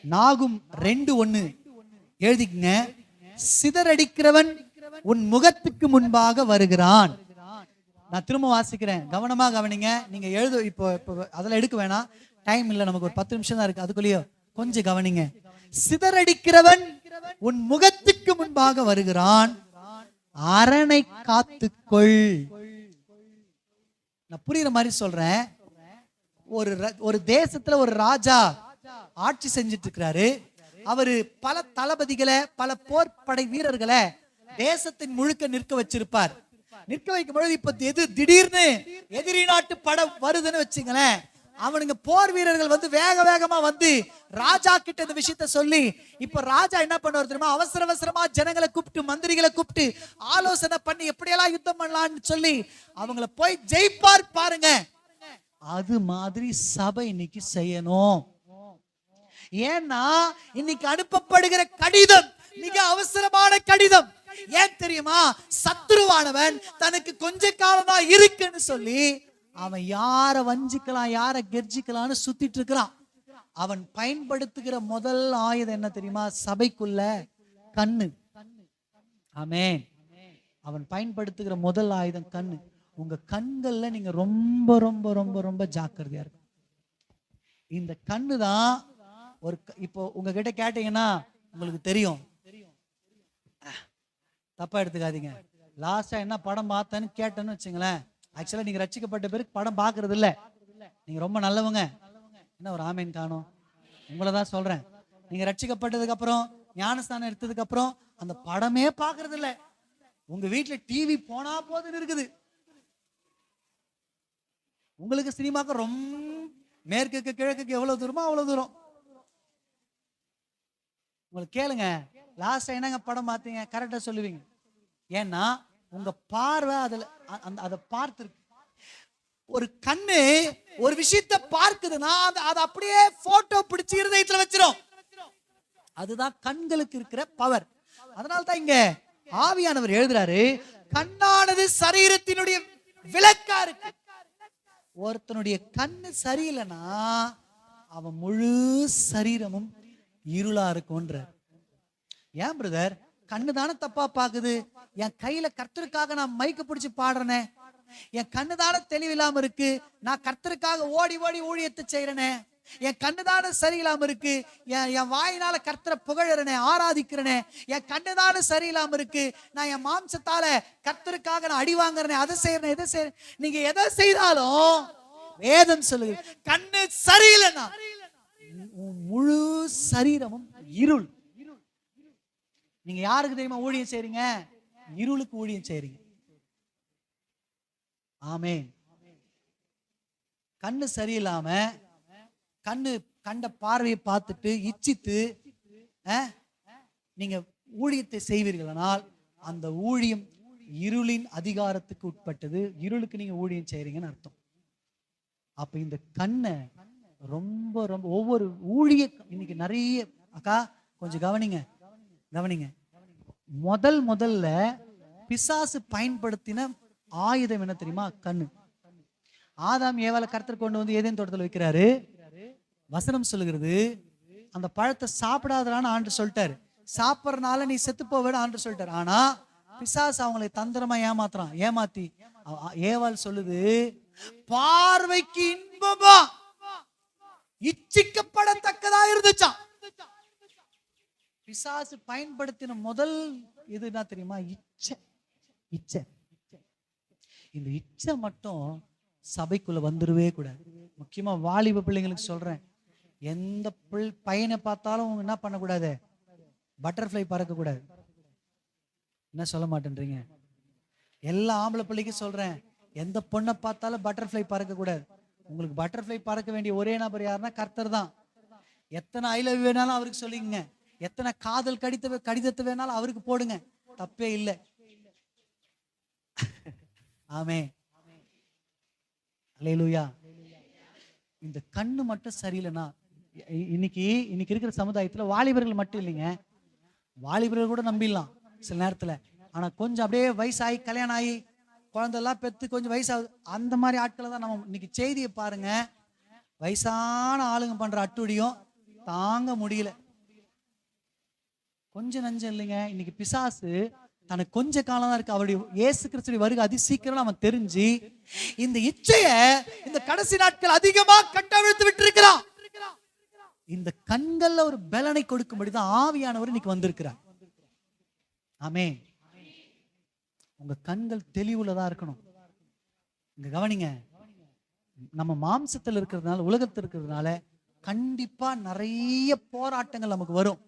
Speaker 1: நாகும் 2:1 எழுதிக்கங்க. சிதறடிக்கிறவன் உன் முகத்துக்கு முன்பாக வருகிறான். நான் திரும்ப வாசிக்கிறேன், கவனமா கவனிங்க. நீங்க இப்போ அதெல்லாம் எடுக்க வேணாம், டைம் இல்லை, நமக்கு ஒரு 10 நிமிஷம் தான் இருக்கு. அதுக்குள்ளேயோ கொஞ்சம் கவனிங்க. சிதறடிக்கிறவன் உன் முகத்துக்கு முன்பாக வருகிறான், அரணை காத்துக்கொள். நான் புரியுற மாதிரி சொல்றேன். ஒரு தேசத்துல ஒரு ராஜா ஆட்சி செஞ்சிட்டு இருக்கிறாரு. அவரு பல தளபதிகளை, பல போர்படை வீரர்களை தேசத்தின் முழுக்க நிற்க வச்சிருப்பார். நிற்க வைக்கும் பொழுது இப்ப திடீர்னு எதிரி நாட்டு படம் வருதுன்னு வச்சுங்களேன், அவனுங்க போர் வீரர்கள் வந்து வேக வேகமா வந்து ராஜா கிட்ட இந்த விஷயத்த சொல்லி, இப்ப ராஜா என்ன பண்ணுவார் தெரியுமா? அவசர அவசரமா ஜனங்களை கூப்பிட்டு, மந்திரிகளை கூப்பிட்டு ஆலோசனை பண்ணி எப்படியெல்லாம் யுத்தம் பண்ணலாம்னு சொல்லி அவங்கள போய் ஜெயிப்பார் பாருங்க. அது மாதிரி சபை இன்னைக்கு செய்யணும். ஏன்னா இன்னைக்கு அனுப்பப்படுகிற கடிதம் மிக அவசரமான கடிதம். ஏன் தெரியுமா? சத்துருவானவன் தனக்கு கொஞ்ச காலமா இருக்குன்னு சொல்லி அவன் யார வஞ்சிக்கலாம், யார கெர்ஜிக்கலாம்னு சுத்திட்டு இருக்கிறான். அவன் பயன்படுத்துகிற முதல் ஆயுதம் என்ன தெரியுமா? சபைக்குள்ள கண்ணு. ஆமென். அவன் பயன்படுத்துகிற முதல் ஆயுதம் கண்ணு. உங்க கண்கள்ல நீங்க ரொம்ப ரொம்ப ரொம்ப ரொம்ப ஜாக்கிரதையா இருக்கு. இந்த கண்ணு தான் இப்போ உங்ககிட்ட கேட்டீங்கன்னா உங்களுக்கு தெரியும். தப்பா எடுத்துக்காதீங்க. லாஸ்டா என்ன படம் பார்த்தேன்னு கேட்டேன்னு வச்சுங்களேன், ஆக்சுவலா நீங்க ரட்சிக்கப்பட்ட பிறகு படம் பாக்குறது இல்ல. நீங்க ரொம்ப நல்லவங்க. என்ன ஒரு ஆமேன் காணோம்? உங்களை தான் சொல்றேன். நீங்க ரட்சிக்கப்பட்டதுக்கு அப்புறம், ஞானஸ்தானம் எடுத்ததுக்கு அப்புறம் அந்த படமே பாக்குறது இல்ல. உங்க வீட்டுல டிவி போனா போதுன்னு இருக்குது. உங்களுக்கு சினிமாக்கு ரொம்ப மேற்குக்கு கிழக்குக்கு எவ்வளவு தூரமோ அவ்வளவு தூரம். உங்களுக்கு கேளுங்க, லாஸ்டா என்னங்க படம் பார்த்தீங்க? கரெக்டா சொல்லுவீங்க. ஏன்னா உங்க பார்வை அதுல அதை பார்த்திருக்கு. ஒரு கண்ணு ஒரு விஷயத்தை பார்க்குதுன்னா அதை அப்படியே போட்டோ பிடிச்சி இருதயத்துல வச்சிரும். அதுதான் கண்களுக்கு இருக்கிற பவர். அதனால்தான் இங்க ஆவியானவர் எழுதுறாரு, கண்ணானது சரீரத்தினுடைய விளக்கா இருக்கு. ஒருத்தனுடைய கண்ணு சரியில்லைன்னா அவன் முழு சரீரமும் இருளா இருக்கும்ன்ற. ஏன் பிரதர்? கண்ணு தானே தப்பா பாக்குது. என் கையில கர்த்தருக்காக நான் மைக்க பிடிச்சு பாடுறேனே, என் கண்ணு தானே தெளிவில்லாம இருக்கு. நான் கர்த்தருக்காக ஓடி ஓடி ஊழியத்தை செய்யறேனே, என் கண்ணுதான சரியில்லாம இருக்கு. என் வாயினால கர்த்தரை புகழறனே, ஆராதிக்கிறனே. என் கண்ணுதான சரியில்லாம இருக்கு. நான் என் மாம்சத்தால கர்த்தருக்காக நான் அடி வாங்குறேனே, அதை செய்யறேன், எதை செய்யறேன். நீங்க எதை செய்தாலும் வேதம் சொல்லுது, கண்ணு சரியில்லைன்னா முழு சரீரமும் இருள். நீங்க யாருக்கு தெரியுமா ஊழியம் செய்றீங்க? இருளுக்கு ஊழியம் செய்றீங்க. ஆமென். கண்ணு சரியில்லாம கண்ட பார்வையை பார்த்துட்டு இச்சித்து நீங்க ஊழியத்தை செய்வீர்களானால் அந்த ஊழியம் இருளின் அதிகாரத்துக்கு உட்பட்டது. இருளுக்கு நீங்க ஊழியம் செய்றீங்கன்னு அர்த்தம். அப்ப இந்த கண்ணை ரொம்ப ரொம்ப ஒவ்வொரு ஊழிய இன்னைக்கு நிறைய, அக்கா கொஞ்சம் கவனிங்க. முதல்ல பிசாசு பயன்படுத்தின ஆயுதம் என்ன தெரியுமா? கண்ணு. ஆதாம் ஏவாளை கர்த்தர் கொண்டு வந்து ஏதேன் தோட்டத்தில் வைக்கிறாரு. வசனம் சொல்லுகிறது, அந்த பழத்தை சாப்பிடாதான்னு ஆண்டு சொல்லிட்டாரு. சாப்பிட்றதுனால நீ செத்து போவேன்னு ஆண்டு சொல்லிட்டாரு. ஆனா பிசாசு அவங்களை தந்திரமா ஏமாத்தி ஏவாள் சொல்லுது, பார்வைக்கு இன்பமா இச்சிக்கப்படத்தக்கதா இருந்துச்சாம். பிசாசு பயன்படுத்தின முதல் இதுனா தெரியுமா? இச்சை. இந்த இச்சை மட்டும் சபைக்குள்ள வந்துருவே கூடாது. முக்கியமா வாலிப பிள்ளைங்களுக்கு சொல்றேன், எந்த பையனை பார்த்தாலும் என்ன பண்ணக்கூடாது? பட்டர்ஃப்ளை பறக்க கூடாது. என்ன சொல்ல மாட்டேன்றீங்க? எல்லா ஆம்பளை பிள்ளைக்கும் சொல்றேன், எந்த பொண்ணை பார்த்தாலும் பட்டர்ஃப்ளை பறக்க கூடாது. உங்களுக்கு பட்டர்ஃப்ளை பறக்க வேண்டிய ஒரே நபர் யாருன்னா கர்த்தர் தான். எத்தனை ஐ லவ் வேணாலும் அவருக்கு சொல்லிங்க, எத்தனை காதல் கடிதத்தை வேணாலும் அவருக்கு போடுங்க, தப்பே இல்லை. ஆமே, அல்லேலூயா. இந்த கண்ணு மட்டும் சரியில்லைன்னா, இன்னைக்கு இருக்கிற சமுதாயத்துல வாலிபர்கள் மட்டும் இல்லைங்க, வாலிபர்கள் கூட நம்பிடலாம் சில நேரத்துல. ஆனா கொஞ்சம் அப்படியே வயசாகி கல்யாணம் ஆகி குழந்தைலாம் பெற்று கொஞ்சம் வயசாகுது, அந்த மாதிரி ஆட்களை தான் நம்ம இன்னைக்கு செய்தியை பாருங்க. வயசான ஆளுங்க பண்ற அட்டுடியும் தாங்க முடியல. கொஞ்சம் நஞ்சம் இல்லைங்க. இன்னைக்கு பிசாசு தனக்கு கொஞ்ச காலம் தான் இருக்கு, அவருடைய இயேசு கிறிஸ்துவின் வருகை அதிசீக்கிரம் அவன் தெரிஞ்சு இந்த இச்சைய இந்த கடைசி நாட்கள் அதிகமா கட்டவிழ்த்து விட்டு இருக்கிறான். இந்த கண்கள்ல ஒரு பலனை கொடுக்கும்படிதான் ஆவியானவர் இன்னைக்கு வந்திருக்கிறார். ஆமே. உங்க கண்கள் தெளிவுலதான் இருக்கணும். இங்க கவனிங்க, நம்ம மாம்சத்தில் இருக்கிறதுனால, உலகத்தில் இருக்கிறதுனால கண்டிப்பா நிறைய போராட்டங்கள் நமக்கு வரும்.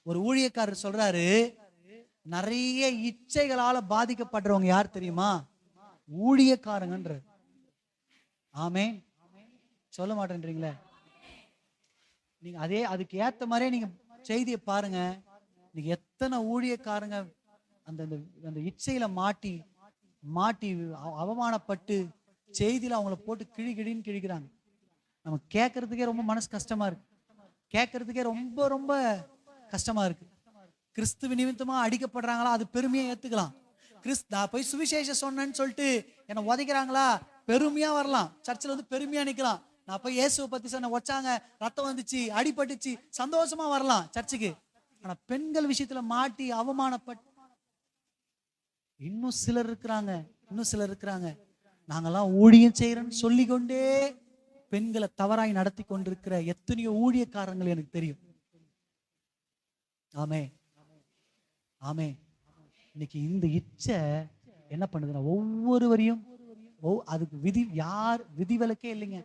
Speaker 1: ஒரு ஊழியக்காரர் சொல்றாரு, நிறைய இச்சைகளால பாதிக்கப்படுறவங்க யார் தெரியுமா? ஊழியக்காரங்கன்ற. ஆமே, சொல்ல மாட்டேன்றீங்களே நீங்க. அதுக்கு ஏத்த மாதிரியே நீங்க செய்தியை பாருங்க. நீங்க எத்தனை ஊழியக்காரங்க அந்த இச்சையில மாட்டி அவமானப்பட்டு செய்தியில அவங்கள போட்டு கிழின்னு கிழிக்கிறாங்க. நம்ம கேட்கறதுக்கே ரொம்ப மனசு கஷ்டமா இருக்கு. கேட்கறதுக்கே ரொம்ப ரொம்ப கஷ்டமா இருக்கு. கிறிஸ்துவ நிமித்தமா அடிக்கப்படுறாங்களா, அது பெருமையா ஏத்துக்கலாம். நான் போய் சுவிசேஷம் சொன்னேன்னு சொல்லிட்டு என்னை உதைக்கிறாங்களா, பெருமையா வரலாம். சர்ச்சில் வந்து பெருமையா நிக்கலாம். நான் போய் இயேசுவை பத்தி சொன்ன, வச்சாங்க, ரத்தம் வந்துச்சு, அடிபட்டுச்சு, சந்தோஷமா வரலாம் சர்ச்சுக்கு. ஆனா பெண்கள் விஷயத்துல மாட்டி அவமானப்பட்டு இன்னும் சிலர் இருக்கிறாங்க. நாங்கெல்லாம் ஊழியம் செய்யறோம்னு சொல்லிக்கொண்டே பெண்களை தவறாய் நடத்தி கொண்டிருக்கிற எத்தனையோ ஊழியக்காரங்கள் எனக்கு தெரியும். ஆமே, ஆமே. இன்னைக்கு இந்த இச்சை என்ன பண்ணுதுன்னா ஒவ்வொருவரையும், அதுக்கு விதிவிலக்கே இல்லைங்க.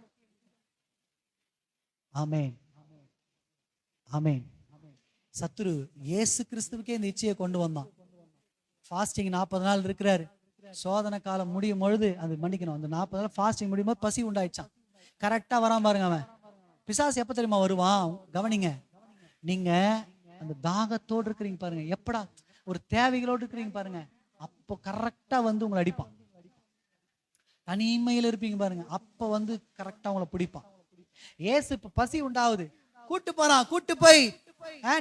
Speaker 1: ஆமே, ஆமே. சத்துரு இயேசு கிறிஸ்துவுக்கே இந்த இச்சையை கொண்டு வந்தான். ஃபாஸ்டிங் 40 நாள் இருக்கிறாரு. சோதனை காலம் முடியும் பொழுது, அது மன்னிக்கணும், அந்த 40 நாள் ஃபாஸ்டிங் முடியும் போது பசி உண்டாயிடுச்சான். கரெக்டா வரான் பாருங்க அவன். பிசாசு எப்ப தெரியுமா வருவான்? கவனிங்க, நீங்க அந்த தாகத்தோடு இருக்கிறீங்க பாருங்க, எப்படா ஒரு தேவைகளோடு இருக்கிறீங்க பாருங்க, அப்போ கரெக்டா வந்து உங்களை அடிப்பான். தனிமையில இருப்பீங்க பாருங்க, அப்ப வந்து கரெக்டா உங்களை பிடிப்பான். ஏசு இப்ப பசி உண்டாகுது, கூட்டு போய்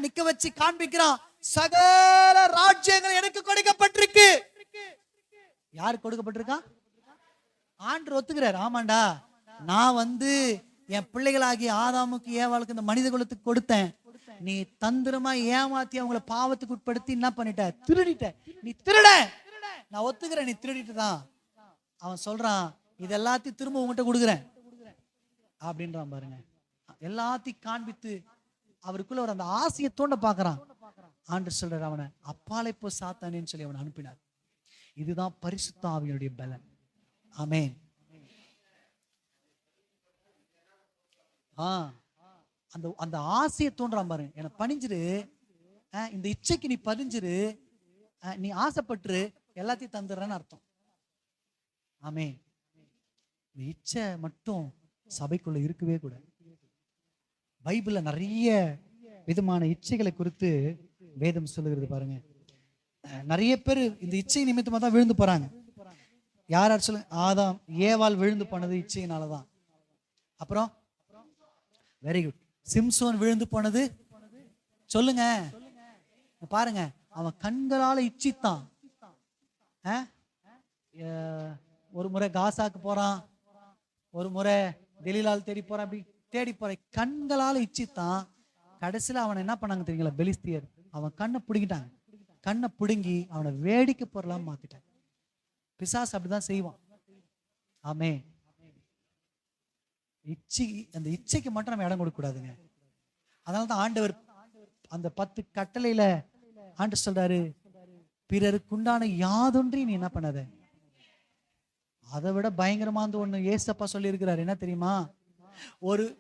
Speaker 1: நிக்க வச்சு காண்பிக்கிறான். சகல ராஜ்யங்கள் எனக்கு கொடுக்கப்பட்டிருக்கு. யாரு கொடுக்கப்பட்டிருக்கா? ஆண்டவர் ஒத்துக்கிறார். ஆமாண்டா, நான் வந்து என் பிள்ளைகளாகிய ஆதாமுக்கு ஏவாளுக்கு இந்த மனித குலத்துக்கு கொடுத்தேன். நீ தந்திரமா ஏமாத்தி அவங்களை பாவத்துக்கு உட்படுத்தி என்ன பண்ணிட்ட? திருடிட்ட. நீ திருட, நான் ஒத்துக்கிறேன், நீ திருடிட்டு தான். அவன் சொல்றான், இது எல்லாத்தையும் திரும்ப உங்ககிட்ட கொடுக்குறேன் அப்படின்றான் பாருங்க. எல்லாத்தையும் காண்பித்து அவருக்குள்ள ஒரு அந்த ஆசையை தோண்ட பாக்குறான். ஆண்டவர் சொல்றார், அவனை அப்பாலை போ சாத்தானேன்னு சொல்லி அவனை அனுப்பினார். இதுதான் பரிசுத்த ஆவியினுடைய பலன். ஆமென். அந்த ஆசையை தோன்றான் பாருங்க. எனக்கு பணிஞ்சிரு, இந்த இச்சைக்கு நீ பதிஞ்சிரு, நீ ஆசைப்பட்டு எல்லாத்தையும் தந்துடுறன்னு அர்த்தம். ஆமென். இந்த இச்சை மட்டும் சபைக்குள்ள இருக்கவே கூடாது. பைபிள்ல நிறைய விதமான இச்சைகளை குறித்து வேதம் சொல்லுகிறது பாருங்க. நிறைய பேர் இந்த இச்சை நிமித்தமா தான் விழுந்து போறாங்க. யார் சொல்லுங்க? ஆதாம் ஏவாள் விழுந்து போனது இச்சையினாலதான். அப்புறம் வெரி குட், சிம்சோன் விழுந்து போனது சொல்லுங்க பாருங்க, அவன் கண்களால இச்சித்தான். ஒரு முறை காசாக்கு போறான், ஒரு முறை தெலீலால் தேடி போறான், அப்படி தேடி போறான், கண்களால இச்சித்தான். கடைசியில அவனை என்ன பண்ணாங்க தெரியுங்களா? பெலிஸ்தியர் அவன் கண்ணை பிடுங்கிட்டாங்க. கண்ணை பிடுங்கி அவனை வேடிக்கை பொருளாம மாத்திட்டான். பிசாசு அப்படிதான் செய்வான். ஆமே. அந்த இச்சைக்கு மட்டும் நம்ம இடம் கொடுக்க கூடாதுங்க. அதனாலதான் ஆண்டவர் அந்த 10 கட்டளையில ஆண்டவர் சொல்றாரு, பிறருக்குண்டான யாதொன்றையும் நீ என்ன பண்ணாத. அதை விட பயங்கரமான ஒண்ணு ஏசப்பா சொல்லி இருக்கிறாரு. என்ன தெரியுமா?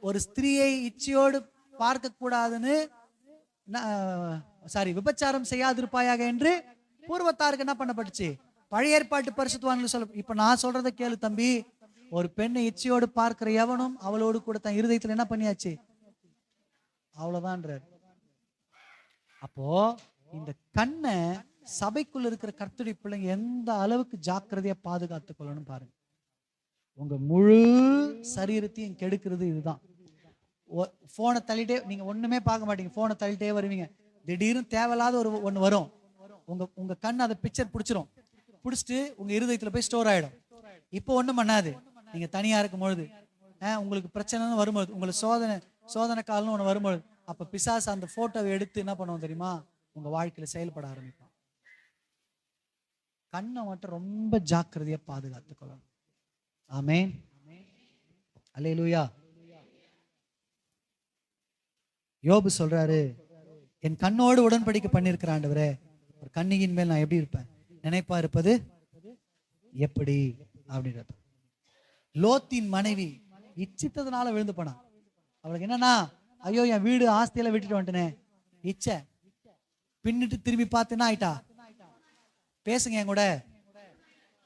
Speaker 1: ஒரு ஸ்திரீயை இச்சையோடு பார்க்க கூடாதுன்னு, விபச்சாரம் செய்யாதிருப்பாயாக என்று பூர்வத்தாருக்கு என்ன பண்ணப்பட்டுச்சு? பழைய ஏற்பாட்டு பரிசுத்தவான்கள் சொல்ல. இப்ப நான் சொல்றதை கேளு தம்பி. ஒரு பெண்ணை இச்சையோடு பார்க்கிற எவனும் அவளோடு கூட தன் இருதயத்துல என்ன பண்ணியாச்சு? அவ்வளவுதான்றார். அப்போ இந்த கண்ணை சபைக்குள்ள இருக்கிற கர்த்தருடைய பிள்ளைங்க எந்த அளவுக்கு ஜாக்கிரதையா பாதுகாத்துக் கொள்ளணும் பாருங்க. உங்க முழு சரீரத்தையும் கெடுக்கிறது இதுதான். போனை தள்ளிட்டே நீங்க ஒண்ணுமே பார்க்க மாட்டீங்க, போனை தள்ளிட்டே வருவீங்க. திடீர்னு தேவையில்லாத ஒண்ணு வரும், உங்க கண் அதை பிக்சர் பிடிச்சிரும். பிடிச்சிட்டு உங்க இருதயத்துல போய் ஸ்டோர் ஆயிடும். இப்போ ஒண்ணும் பண்ணாது. நீங்க தனியா இருக்கும் பொழுது, உங்களுக்கு பிரச்சனைன்னு வரும்போது, உங்களுக்கு சோதனை காலம்னு ஒண்ணு வரும்பொழுது, அப்ப பிசாசு அந்த போட்டோவை எடுத்து என்ன பண்ணுவோம் தெரியுமா? உங்க வாழ்க்கையில செயல்பட ஆரம்பிப்பான். கண்ணை மட்டும் ரொம்ப ஜாக்கிரதையா பாதுகாத்துக் கொள்ளணும். ஆமென். அல்லேலூயா. யோபு சொல்றாரு, என் கண்ணோடு உடன்படிக்கை பண்ணிருக்கிற ஆண்டவரே, ஒரு கன்னியின் மேல் நான் எப்படி இருப்பேன்? நினைப்பா இருப்பது எப்படி அப்படின்றது. லோத்தின் மனைவி இச்சித்ததுனால விழுந்து போனான். அவளுக்கு என்னன்னா, ஐயோ என் வீடு ஆஸ்தியில விட்டுட்டு வந்துட்டேனே, இச்சை. பின்னிட்டு திரும்பி பார்த்துன்னா ஆயிட்டா, பேசுங்க என் கூட,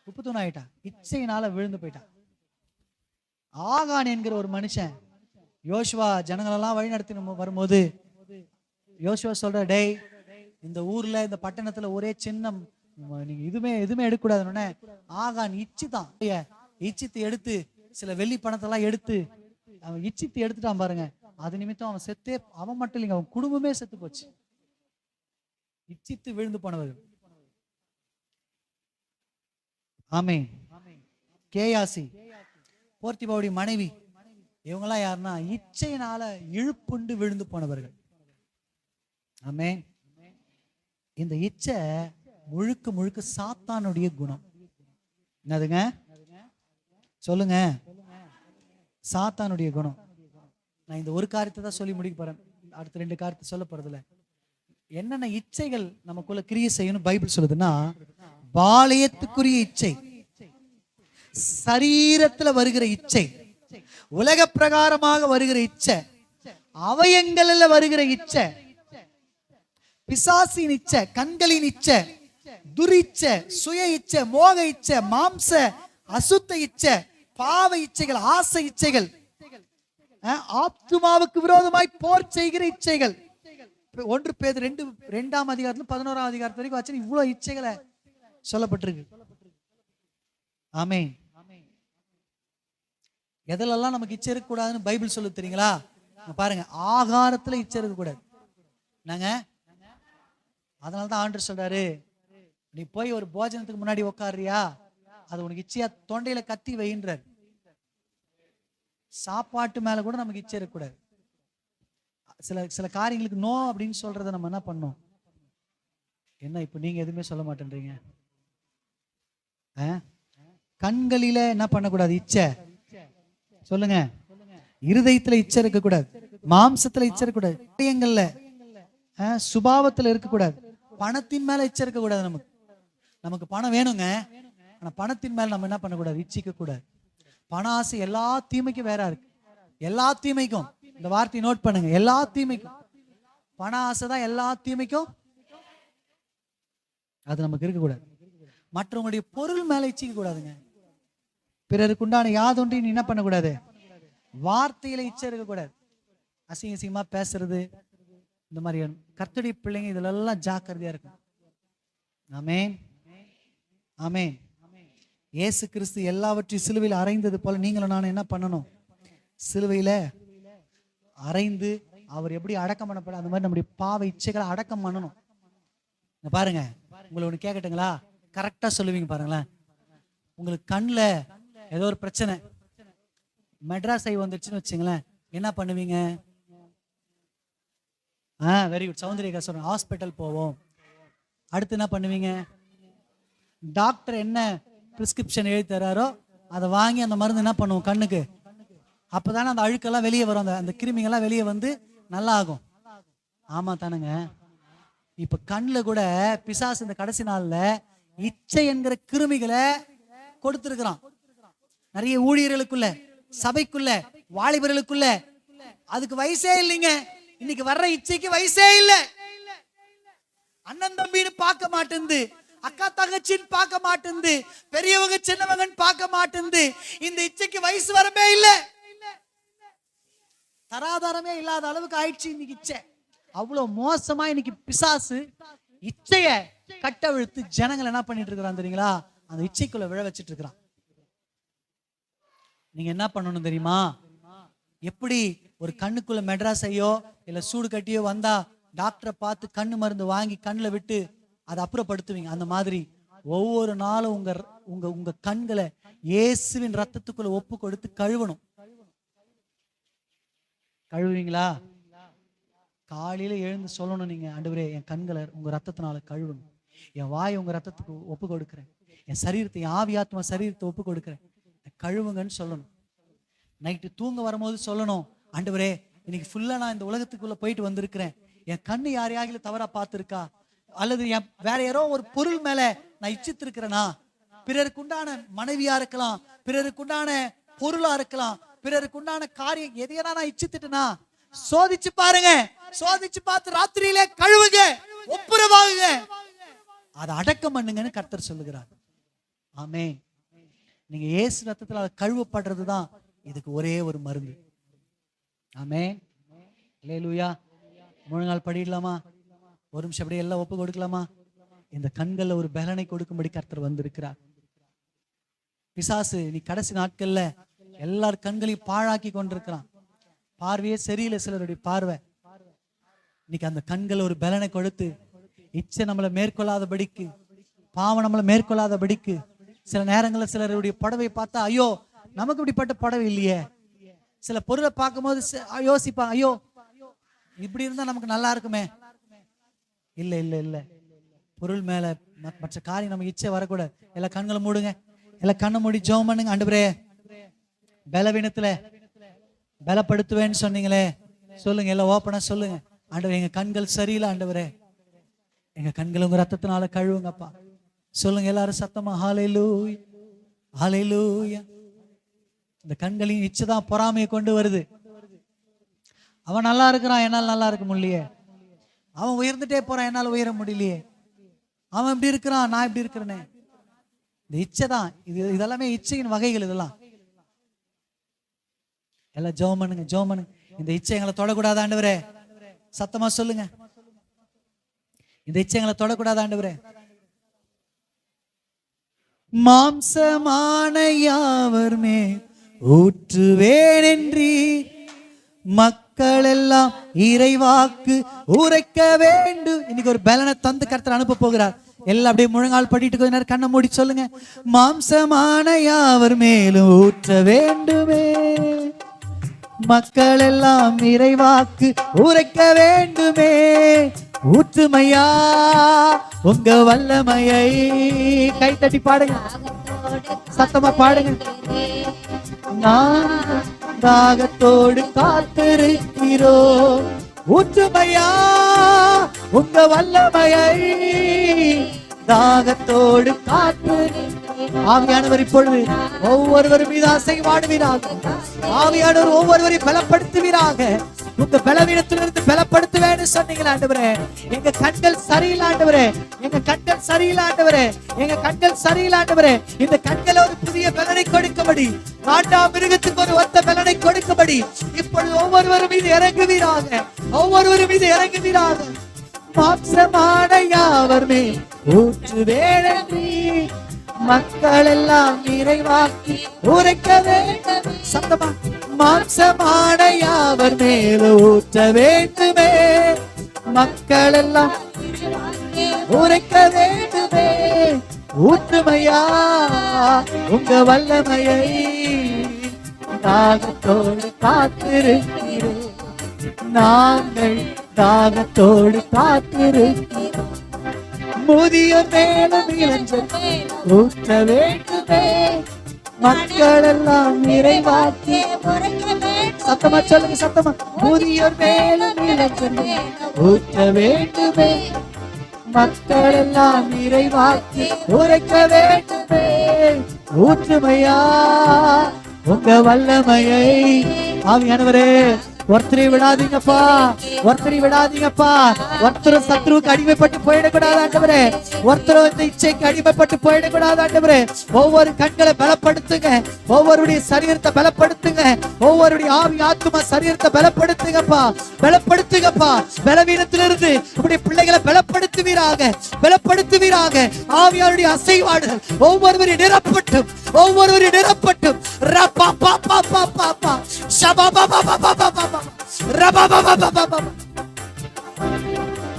Speaker 1: உப்புத்தூண் ஆயிட்டா. இச்சையினால விழுந்து போயிட்டா. ஆகான் என்கிற ஒரு மனுஷன் யோசுவா ஜனங்களெல்லாம் வழி நடத்தி வரும்போது யோசுவா சொல்ற, டேய் இந்த ஊர்ல இந்த பட்டணத்துல ஒரே சின்னம், நீங்க எதுவுமே எடுக்கக்கூடாதுன்னு. ஆகான் இச்சித்து எடுத்து சில வெள்ளி பணத்தெல்லாம் எடுத்து அவன் இச்சித்து எடுத்துட்டான் பாருங்க. அது நிமித்தம் அவன் செத்தே, அவன் மட்டும் இல்லைங்க, அவன் குடும்பமே செத்து போச்சு. இச்சித்து விழுந்து போனவர்கள். ஆமே. கேயாசி போர்த்திபாவுடைய மனைவி, இவங்கெல்லாம் யாருன்னா இச்சையினால இழுப்புண்டு விழுந்து போனவர்கள். ஆமே. இந்த இச்சை முழுக்க சாத்தானுடைய குணம். என்னதுங்க சொல்லுங்க? சாத்தானுடைய குணம். நான் இந்த ஒரு காரியத்தை தான் சொல்லி முடிக்க போறேன், அடுத்த 2 காரியத்தை சொல்ல போறதுல. என்னென்ன இச்சைகள் நமக்குள்ள கிரியை செய்யணும் பைபிள் சொல்லுதுன்னா, பாளையத்துக்குரிய இச்சை, சரீரத்துல வருகிற இச்சை, உலக பிரகாரமாக வருகிற இச்சை, அவயங்களில் வருகிற இச்சை, பிசாசின் இச்சை, கண்களின் இச்சை, துரிச்சை, சுய இச்சை, மோக இச்சை, மாம்ச அசுத்த இச்சை, பாவ இச்சைகள், ஆசை இச்சைகள், ஆத்துமாவுக்கு விரோதமாய் போர் செய்கிற இச்சைகள். 1 பேதுரு 2ஆம் அதிகாரத்துல 11ஆம் அதிகாரத்து வரைக்கும் வச்சு இவ்வளவு இச்சைகளை சொல்லப்பட்டிருக்கு. ஆமென். எதெல்லாம் நமக்கு இச்சை இருக்க கூடாதுன்னு பைபிள் சொல்லு தெரியுங்களா? பாருங்க, ஆகாரத்துல இச்சை இருக்க கூடாது. நாங்க அதனாலதான் ஆண்டவர் சொல்றாரு, நீ போய் ஒரு போஜனத்துக்கு முன்னாடி உட்காருறியா, அது உனக்கு இச்சையா தொண்டையில கத்தி வைன்றார். சாப்பாட்டு மேல கூட நமக்கு இச்சை இருக்கக்கூடாது. சில காரியங்களுக்கு நோ அப்படின்னு சொல்றத நம்ம என்ன பண்ணோம்? என்ன இப்ப நீங்க எதுவுமே சொல்ல மாட்டேன்றீங்க? கண்களில என்ன பண்ணக்கூடாது? இச்சை. சொல்லுங்க. இருதயத்துல இச்சை இருக்க கூடாது, மாம்சத்துல இச்சை இருக்க கூடாது, இதயங்கள்ல சுபாவத்துல இருக்கக்கூடாது, பணத்தின் மேல இச்சை இருக்க கூடாது. நமக்கு பணம் வேணுங்க, ஆனா பணத்தின் மேல நம்ம என்ன பண்ணக்கூடாது? இச்சிக்க கூடாது. பண ஆசை எல்லா தீமைக்கும் வேற இருக்கு. எல்லா தீமைக்கும், இந்த வார்த்தையை நோட் பண்ணுங்க, எல்லா தீமைக்கும் பண ஆசை தான் எல்லா தீமைக்கும். அது நமக்கு இருக்கக்கூடாது. மற்றவங்களுடைய பொருள் மேல இச்சிக்க கூடாதுங்க. பிறருக்கு உண்டான யாதொன்றையும் நீ என்ன பண்ணக்கூடாது? வார்த்தையில இச்சை இருக்கக்கூடாது. அசிங்கமா பேசுறது, இந்த மாதிரி கர்த்தருடைய பிள்ளைங்க இதுல எல்லாம் ஜாக்கிரதையா இருக்கும். ஆமென். ஆமென். இயேசு கிறிஸ்து எல்லாவற்றையும் சிலுவையில் அறைந்தது போல நீங்களும் நானும் என்ன பண்ணணும்? சிலுவையில அறைந்து அவர் எப்படி அடக்கம் பண்ணப்பட, அந்த மாதிரி நம்முடைய பாவ இச்சைகளை அடக்கம் பண்ணணும். பாருங்க, உங்களை ஒண்ணு கேட்கட்டுங்களா? கரெக்டா சொல்லுவீங்க பாருங்களேன். உங்களுக்கு கண்ணில் ஏதோ ஒரு பிரச்சனை, மெட்ராஸ் ஐ வந்துச்சுன்னு வச்சுங்களேன், என்ன பண்ணுவீங்க? வெரி குட், சௌந்தர்யா சொல்றேன். ஹாஸ்பிட்டல் போவோம். அடுத்து என்ன பண்ணுவீங்க? டாக்டர் என்ன பிரிஸ்கிரிப்ஷன் எழுதி தராரோ அதை வாங்கி அந்த மருந்து என்ன பண்ணுவோம் கண்ணுக்கு. அப்பதானே அந்த அழுக்கெல்லாம் வெளியே வரும், அந்த கிருமிகள்லாம் வெளியே வந்து நல்லா ஆகும். ஆமா தானுங்க. இப்ப கண்ணில் கூட பிசாசு இந்த கடைசி நாள்ல இச்சை என்கிற கிருமிகளை கொடுத்திருக்கிறான். நிறைய ஊழியர்களுக்குள்ள, சபைக்குள்ள, வாலிபர்களுக்குள்ள. அதுக்கு வயசே இல்லைங்க. இன்னைக்கு வர்ற இச்சைக்கு வயசே இல்லை. அண்ணன் தம்பின்னு பார்க்க மாட்டேங்குது, அக்கா தங்கச்சின்னு பார்க்க மாட்டேங்குது, பெரியவங்க சின்னவங்கன்னு பார்க்க மாட்டேங்குது. இந்த இச்சைக்கு வயசு வரவே இல்லை, தராதாரமே இல்லாத அளவுக்கு ஆயிடுச்சு இன்னைக்கு இச்சை. அவ்வளவு மோசமா இன்னைக்கு பிசாசு இச்சைய கட்டவிழ்த்து ஜனங்கள் என்ன பண்ணிட்டு இருக்கிறான் தெரியுங்களா? அந்த இச்சைக்குள்ள விழ வச்சிட்டு இருக்கிறான். நீங்க என்ன பண்ணணும் தெரியுமா? எப்படி ஒரு கண்ணுக்குள்ள மெட்ராஸையோ இல்ல சூடு கட்டியோ வந்தா டாக்டரை பார்த்து கண்ணு மருந்து வாங்கி கண்ணுல விட்டு அதை அப்புறப்படுத்துவீங்க, அந்த மாதிரி ஒவ்வொரு நாளும் உங்க உங்க உங்க கண்களை இயேசுவின் ரத்தத்துக்குள்ள ஒப்பு கொடுத்து கழுவணும். கழுவுவீங்களா? காலையில எழுந்து சொல்லணும் நீங்க, ஆண்டவரே என் கண்களை உங்க ரத்தத்தினால கழுவணும், என் வாயை உங்க ரத்தத்துக்கு ஒப்பு கொடுக்குறேன், என் சரீரத்தை, என் ஆவி ஆத்மா சரீரத்தை ஒப்பு கொடுக்குறேன், கழுவுங்கன்னு சொல்லணும். நைட்டு தூங்க வரும்போது சொல்லணும், ஆண்டவரே இன்னைக்கு ஃபுல்லா நான் இந்த உலகத்துக்குள்ள போயிட்டு வந்திருக்கிறேன், என் கண்ணு யாரையாகில தவறா பார்த்துருக்கா, அல்லது என் வேற யாரோ ஒரு பொருள் மேல நான் இச்சித்திருக்கிறேனா, பிறருக்குண்டான மனைவியா இருக்கலாம், பிறருக்குண்டான பொருளா இருக்கலாம், பிறருக்குண்டான காரியம் எதையா நான் இச்சித்துட்டேனா, சோதிச்சு பாருங்க. சோதிச்சு பார்த்து ராத்திரியிலே கழுவுங்க, ஒப்புரவாகுங்க, அதை அடக்கம் பண்ணுங்கன்னு கர்த்தர் சொல்லுகிறார். ஆமென். நீங்க இயேசு ரத்தத்தினால கழுவப்படுறதுதான் இதுக்கு ஒரே ஒரு மருந்து. ஆமென். அல்லேலூயா. முழங்கால் படிடலாமா? ஒரு நிமிஷம் அப்படியே எல்லாம் ஒப்பு கொடுக்கலாமா? இந்த கண்கள்ல ஒரு பலனை கொடுக்கும்படி கர்த்தர் வந்திருக்கிறார். பிசாசு நீ கடைசி நாட்கள்ல எல்லார் கண்களையும் பாழாக்கி கொண்டிருக்கிறான். பார்வையே சரியில்லை சிலருடைய பார்வை. இன்னைக்கு அந்த கண்கள் ஒரு பலனை கொடுத்து இச்சை நம்மளை மேற்கொள்ளாதபடிக்கு, பாவம் நம்மளை மேற்கொள்ளாதபடிக்கு. சில நேரங்களில் சிலருடைய புடவை பார்த்தா ஐயோ நமக்கு இப்படிப்பட்ட புடவை இல்லையே, சில பொருளை பார்க்கும்போது யோசிப்பாங்க, ஐயோ இப்படி இருந்தா நமக்கு நல்லா இருக்குமே. இல்ல இல்ல இல்ல, பொருள் மேல மற்ற காரியம் நமக்கு இச்சை வரக்கூடாது. எல்லாம் கண்களை மூடுங்க, எல்லாம் கண்ணை மூடி ஜெபம் பண்ணுங்க. ஆண்டவரே பலவீனத்துல பலப்படுத்துவேன்னு சொன்னீங்களே, சொல்லுங்க, எல்லாம் ஓப்பனா சொல்லுங்க. ஆண்டவரே எங்க கண்கள் சரியில்லை, ஆண்டவரே எங்க கண்கள் உங்க ரத்தத்தினால கழுவுங்கப்பா. சொல்லுங்க எல்லாரும் சத்தமா, ஹல்லேலூயா ஹல்லேலூயா. இந்த கண்களின் இச்சைதான் பொறாமையை கொண்டு வருது. அவன் நல்லா இருக்கிறான், என்னால் நல்லா இருக்க முடியலையே. அவன் உயர்ந்துட்டே போறான், என்னால் உயர முடியலையே. அவன் இப்படி இருக்கிறான், நான் இப்படி இருக்கிறேனே. இந்த இச்சை தான் இதெல்லாமே இச்சையின் வகைகள். இதெல்லாம் எல்லாம் ஜெபம் பண்ணுங்க, ஜெபம் பண்ணுங்க. இந்த இச்சை எங்களை தொடக்கூடாது ஆண்டவரே. சத்தமா சொல்லுங்க, இந்த இச்சை எங்களை தொடக்கூடாது ஆண்டவரே. மாம்சமான யாவர் மேல் ஊற்றுவேன் என்று மக்கள் எல்லாம் இறைவாக்கு உரைக்க வேண்டும். இன்னைக்கு ஒரு பலனை தந்து கர்த்தர் அனுப்ப போகிறார். எல்லாம் அப்படியே முழங்கால் படிட்டு கொஞ்ச நேரம் கண்ணை மூடி சொல்லுங்க, மாம்சமான யாவர் மேலும் ஊற்ற வேண்டுமே, மக்கள் எல்லாம் இறைவாக்கு உரைக்க வேண்டுமே. ஊற்றுமையா உங்க வல்லமையை. கைத்தட்டி பாடுங்க, சத்தமா பாடுங்க. நான் தாகத்தோடு காத்திருக்கிறோம், ஊற்றுமையா உங்க வல்லமையை, தாகத்தோடு காத்திருக்கிறோம். ஆவியானவர் இப்பொழுது ஒவ்வொருவரும் மீது அசைவாடுவீராக. ஆவியானவர் ஒவ்வொருவரையும் பலப்படுத்துவீராக. உங்க பலவீனத்திலிருந்து பலப்படுத்துவேன்னு சொன்னீங்களா ஆண்டவரே. எங்க கண்கள் சரியில்லை ஆண்டவரே, எங்க கண்கள் சரியில்லை ஆண்டவரே, எங்க கண்கள் சரியில்லை ஆண்டவரே. இந்த கண்களை ஒரு புதிய பலனை கொடுக்கும்படி, காண்டாம் மிருகத்துக்கு ஒரு ஒத்த பலனை கொடுக்கும்படி இப்பொழுது ஒவ்வொருவரும் மீது இறங்குவீராக, ஒவ்வொருவரும் மீது இறங்குவீராக. மாம்சமான யாவர் மேல் ஊற்றுவேன் என்று மக்கள் எல்லாம் இறைவாக்கி உரைக்க வேண்டும். சத்தமா, மாம்சமான யாவர் மேல் ஊற்ற வேண்டுமே, மக்கள் எல்லாம் உரைக்க வேண்டுமே. ஊற்றுமையா உங்க வல்லமையை, தாகத்தோடு காத்திருக்கிறோம். நாங்கள் தாகத்தோடு காத்திருக்கிறோம். முதியோர் மேலும் இளைஞர் ஊற்ற வேண்டுமே. மக்கள் எல்லாம் நிறைவாக்கி, சத்தமா சொல்லுங்க, சத்தமா. முதியோர் மேலும் இளைஞர் ஊற்ற வேண்டுமே. மக்கள் எல்லாம் நிறைவாக்கி உரைக்க வேண்டுமே. ஊற்றுமையா உங்க வல்லமையை. ஆவியானவரே, ஒருத்தரை விடாதீங்கப்பா, ஒருத்தரை விடாதீங்கப்பா. ஒருத்தரும் சத்ருவுக்கு அடிமைப்பட்டு போயிடக்கூடாது ஆண்டவரே. ஒருத்தரும் இந்த இச்சைக்கு அடிமைப்பட்டு போயிடக்கூடாது ஆண்டவரே. ஒவ்வொரு கண்களை பலப்படுத்துங்க, ஒவ்வொருடைய சரீரத்தை பலப்படுத்துங்க, ஒவ்வொருடைய ஆவி ஆத்துமா சரீரத்தை பலப்படுத்துங்கப்பா, பலப்படுத்துங்கப்பா. பலவீனத்திலிருந்து உங்களுடைய பிள்ளைகளை பலப்படுத்துவீராக, பலப்படுத்துவீராக. ஆவியாருடைய அசைவாடுகள் ஒவ்வொருவரையும் நிரப்பட்டும், ஒவ்வொருவரையும் நிரப்பட்டும். ரப்பா பா பா பா பா பா ஷபா பா பா பா பா பா.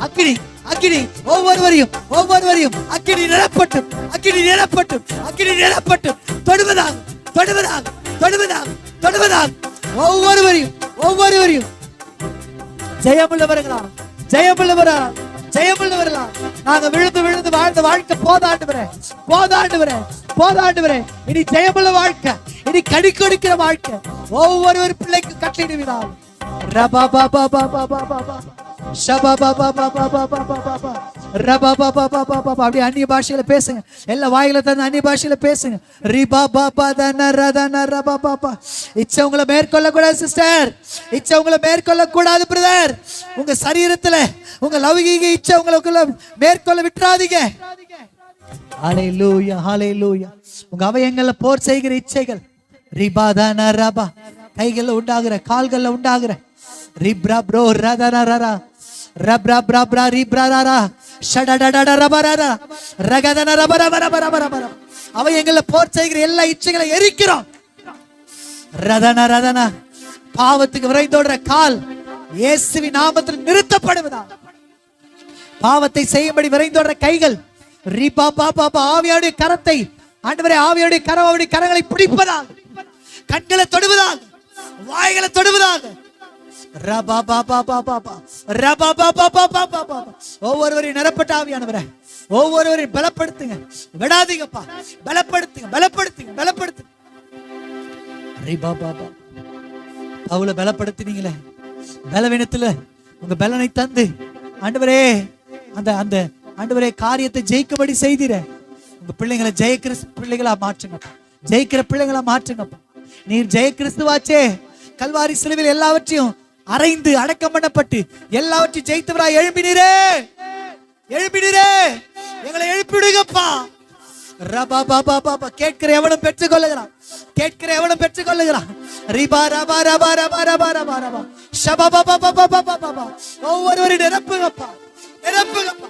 Speaker 1: அக்கினி அக்கினி ஒவ்வொருவரையும் ஒவ்வொருவரையும் அக்கினி நிரப்பட்டும், அக்கினி நிரப்பட்டும், அக்கினி நிரப்பட்டும். தொடுவதாக தொடுவதாக தொடுவதாக தொடுவதாக ஒவ்வொருவரையும் ஒவ்வொருவரையும். ஜெயமுள்ளவர்களா, ஜெயமுள்ளவரா, ஜெயமுள்ளவர்களா. நாங்க விழுந்து விழுந்து வாழ்ந்த வாழ்க்கை போதாண்டுவரே, போதாண்டுவரே, போதாண்டுவரே. இனி ஜெயமுள்ள வாழ்க்கை, இனி கடி கொடுக்கிற வாழ்க்கை ஒவ்வொரு பிள்ளைக்கு கட்டளிடுவீராக. ரபா பா பா பா பா பா பா பா ஷபா பா பா பா பா பா பா பா பா ரபா பா பா பா பா பா. அப்படியே அந்நிய பாஷையில பேசுங்க, எல்லா வாயில தந்து அந்நிய பாஷையில பேசுங்க. ரிபா பா பா தன ரதன ரபா பா பா. இச்சை உங்களை மேற்கொள்ள கூடாது சிஸ்டர், இச்சை உங்களை மேற்கொள்ள கூடாது பிரதர். உங்க சரீரத்துல உங்க லௌகீக இச்சை உங்களுக்குள்ள மேற்கொள்ள விட்டுறாதீங்க. ஹல்லேலூயா, ஹல்லேலூயா. உங்க அவயங்கள்ல போர் செய்கிற இச்சைகள் ரிபா தன ரபா, கைகள்ல உண்டாகிற, கால்கள்ல உண்டாகிற ரிப்ரா ப்ரோ ரதன ரரா ரப்ரா ப்ரா ப்ரா ரிப்ரா ரரா ஷடடடட ரபரரா ரகதன ரபரபரபரபரபர. அவயங்கள்ல போர் செய்கிற எல்லா இச்சைகளை எரிக்கிறோம். ரதன ரதன. பாவத்துக்கு விரைந்தோடுற கால் இயேசுவின் நாமத்தில் நிறுத்தப்படுவதா. பாவத்தை செய்யும்படி விரைந்தோடுற கைகள் ரிபா பா பா பா. ஆவியாருடைய கரத்தை ஆண்டவரே, ஆவியாருடைய கரம் அவருடைய கரங்களை பிடிப்பதாக, கண்களை தொடுவதாக, வாய்களை தொடுவதாக. ரபா பா பா பா பா பா ரபா பா பா பா பா பா பா. ஒவ்வொருவரையும் நிரப்பட்ட ஆவியானவரே, ஒவ்வொருவரையும் பலப்படுத்துங்க, விடாதீங்கப்பா. பலப்படுத்துங்க, பலப்படுத்துங்க, பலப்படுத்துங்க. ரிபா பா பா. அவளை பலப்படுத்தினீங்களே, பலவீனத்துல உங்க பலனை தந்து ஆண்டவரே, அந்த அந்த ஆண்டவரே காரியத்தை ஜெயிக்கும்படி செய்திர. உங்க பிள்ளைங்களை ஜெய கிறிஸ்து பிள்ளைகளா மாற்றுங்கப்பா, ஜெயிக்கிற பிள்ளைகளா மாற்றுங்கப்பா. நீர் ஜெய கிறிஸ்துவாச்சே, கல்வாரி சிலுவையில் எல்லாவற்றையும் அறைந்து அடக்கம் பண்ணப்பட்டு எல்லாவற்றையும் ஜெயித்தவராய் எழும்பினீரே, எழுப்பினீரே. எங்களை எழுப்பிடுங்கப்பா. ரபா பாபா பாபா. கேட்கிற எவனும் பெற்றுக் கொள்ளுகிறான், கேட்கிற எவனும் பெற்றுக் கொள்ளுகிறான். ரிபா ரபா ரபா ரபா ரபா ரபா ரபா ஷபா பாபா பாபா பாபா பாபா. ஒவ்வொருவரையும் நிரப்புங்கப்பா, நிரப்புங்கப்பா.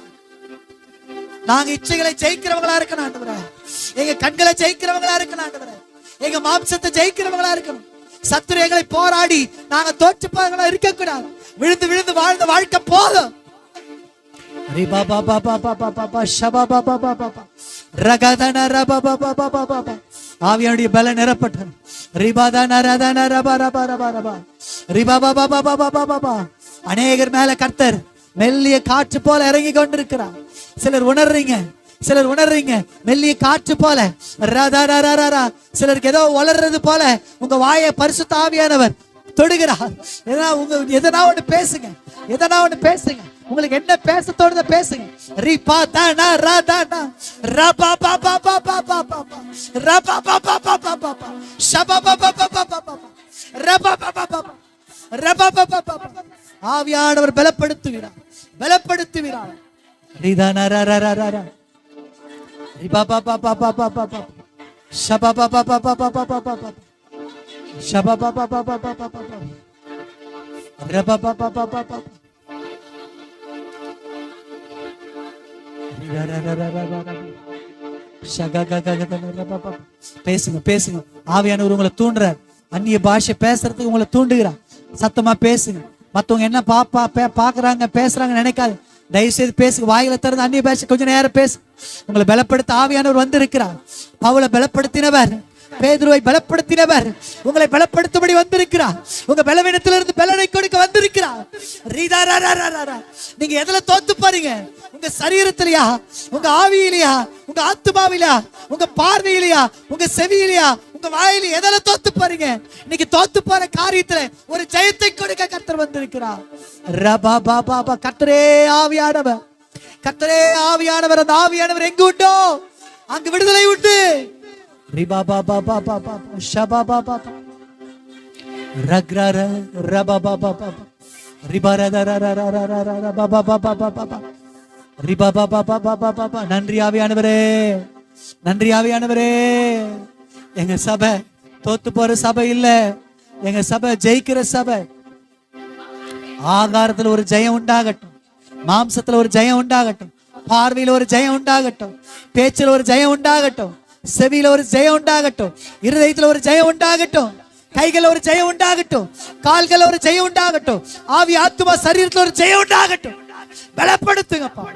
Speaker 1: நாங்க இச்சைகளை ஜெயிக்கிறவங்களா இருக்கணும் ஆண்டவரே, எங்க கண்களை ஜெயிக்கிறவங்களா இருக்கணும் ஆண்டவரே, எங்க மாம்சத்தை ஜெயிக்கிறவங்களா இருக்கணும். சத்துரு எங்களை போராடி நாங்க தோற்று போறவங்களா இருக்க கூடாது. விழுந்து விழுந்து வாழ்ந்த வாழ்க்கை போதும். ரிபா பாபா பாபா பாபா ஷபா பாபா பாபா ரகதன ரபா பாபா பாபா பாபா. ஆவியாருடைய பலன் நிரப்பட்டும். ரிபாதன ரதன ரபா ரபா ரபா ரபா ரிபா பாபா பாபா பாபா பாபா. அநேகர் மேல கர்த்தர் மெல்லிய காற்று போல இறங்கி கொண்டிருக்கிறார். சிலர் உணர்றீங்க, சிலர் உணர்றீங்க மெல்லிய காற்று போல. சிலருக்கு ஏதோ வளர்றது போல உங்க வாயை பரிசுத்த ஆவியானவர் தொடுகிறார். எதனா ஒண்ணு பேசுங்க, எதனா ஒண்ணு பேசுங்க. உங்களுக்கு என்ன பேச தோணுதோ பேசுங்க. ரிபா தனா ரதனா ரபா பாபா பாபா பாபா ரபா பாபா பாபா பாபா ஷபா பாபா பாபா பாபா ரபா பாபா பாபா ரபா பாபா பாபா. ஆவியானவர் பலப்படுத்துகிறார், பலப்படுத்துகிறார். ரிதன ரரரரர ரிபா பாபா பாபா பாபா பாபா ஷபா பாபா பாபா பாபா பாபா ஷபா பாபா பாபா பாபா பாபா ரபா பாபா பாபா பாபா. பேசுங்க, பேசுங்க. ஆவியானவர் உங்களை தூண்டுறார். அந்நிய பாஷை பேசுறதுக்கு உங்களை தூண்டுகிறார். சத்தமா பேசுங்க. மத்தவங்க என்ன பாக்குறாங்க பேசுறாங்க நினைக்காது. தயவுசெய்து பேசுங்க, வாயில திறந்து அந்நிய பாஷை கொஞ்ச நேரம் பேசு. உங்களை பலப்படுத்த ஆவியானவர் வந்திருக்கிறார். பவுலை பலப்படுத்தினவர், பேதுருவை பலப்படுத்தினவர், உங்களை பலப்படுத்தும்படி வந்திருக்கிறார். உங்க பலவீனத்திலிருந்து பலனை கொடுக்க வந்திருக்கிறார். நீங்க எதுல தோத்து பாருங்க? உங்க சரீரத்திலையா, உங்க ஆவியிலையா, உங்க ஆத்துமாவிலையா, உங்க பார்வையிலையா, உங்க செவியிலையா, உங்க வாயில எதுல தோத்து பாருங்க? இன்னைக்கு தோத்து போற காரியத்துல ஒரு ஜெயத்தை கொடுக்க கர்த்தர் வந்திருக்கிறார். ரபா பாபா பா. கர்த்தரே ஆவியானவர், கர்த்தரே ஆவியானவர். அந்த ஆவியானவர் எங்க உண்டோ அங்கு விடுதலை உண்டு. ரிபா பாபா பாபா பாபா ஷபா பாபா ரக்ரர ரபா பாபா பாபா ரிபா ரரரரரரரர பாபா பாபா பாபா ரிபா பாபா பாபா பாபா. நன்றி ஆவியானவரே, நன்றி ஆவியானவரே. எங்க சபை தோத்து போற சபை இல்ல, எங்க சபை ஜெயிக்கிற சபை. ஆகாரத்துல ஒரு ஜெயம் உண்டாகட்டும், மாம்சத்துல ஒரு ஜெயம் உண்டாகட்டும், பார்வையில ஒரு ஜெயம் உண்டாகட்டும், பேச்சில் ஒரு ஜெயம் உண்டாகட்டும், செவியில ஒரு ஜெயம் உண்டாகட்டும், இருதயத்துல ஒரு ஜெயம் உண்டாகட்டும், கைகள் ஒரு ஜெயம் உண்டாகட்டும், கால்கள் ஒரு ஜெயம் உண்டாகட்டும், ஆவி ஆத்துமா சரீரத்துல ஒரு ஜெயம் உண்டாகட்டும். பலப்படுத்துங்கப்பா.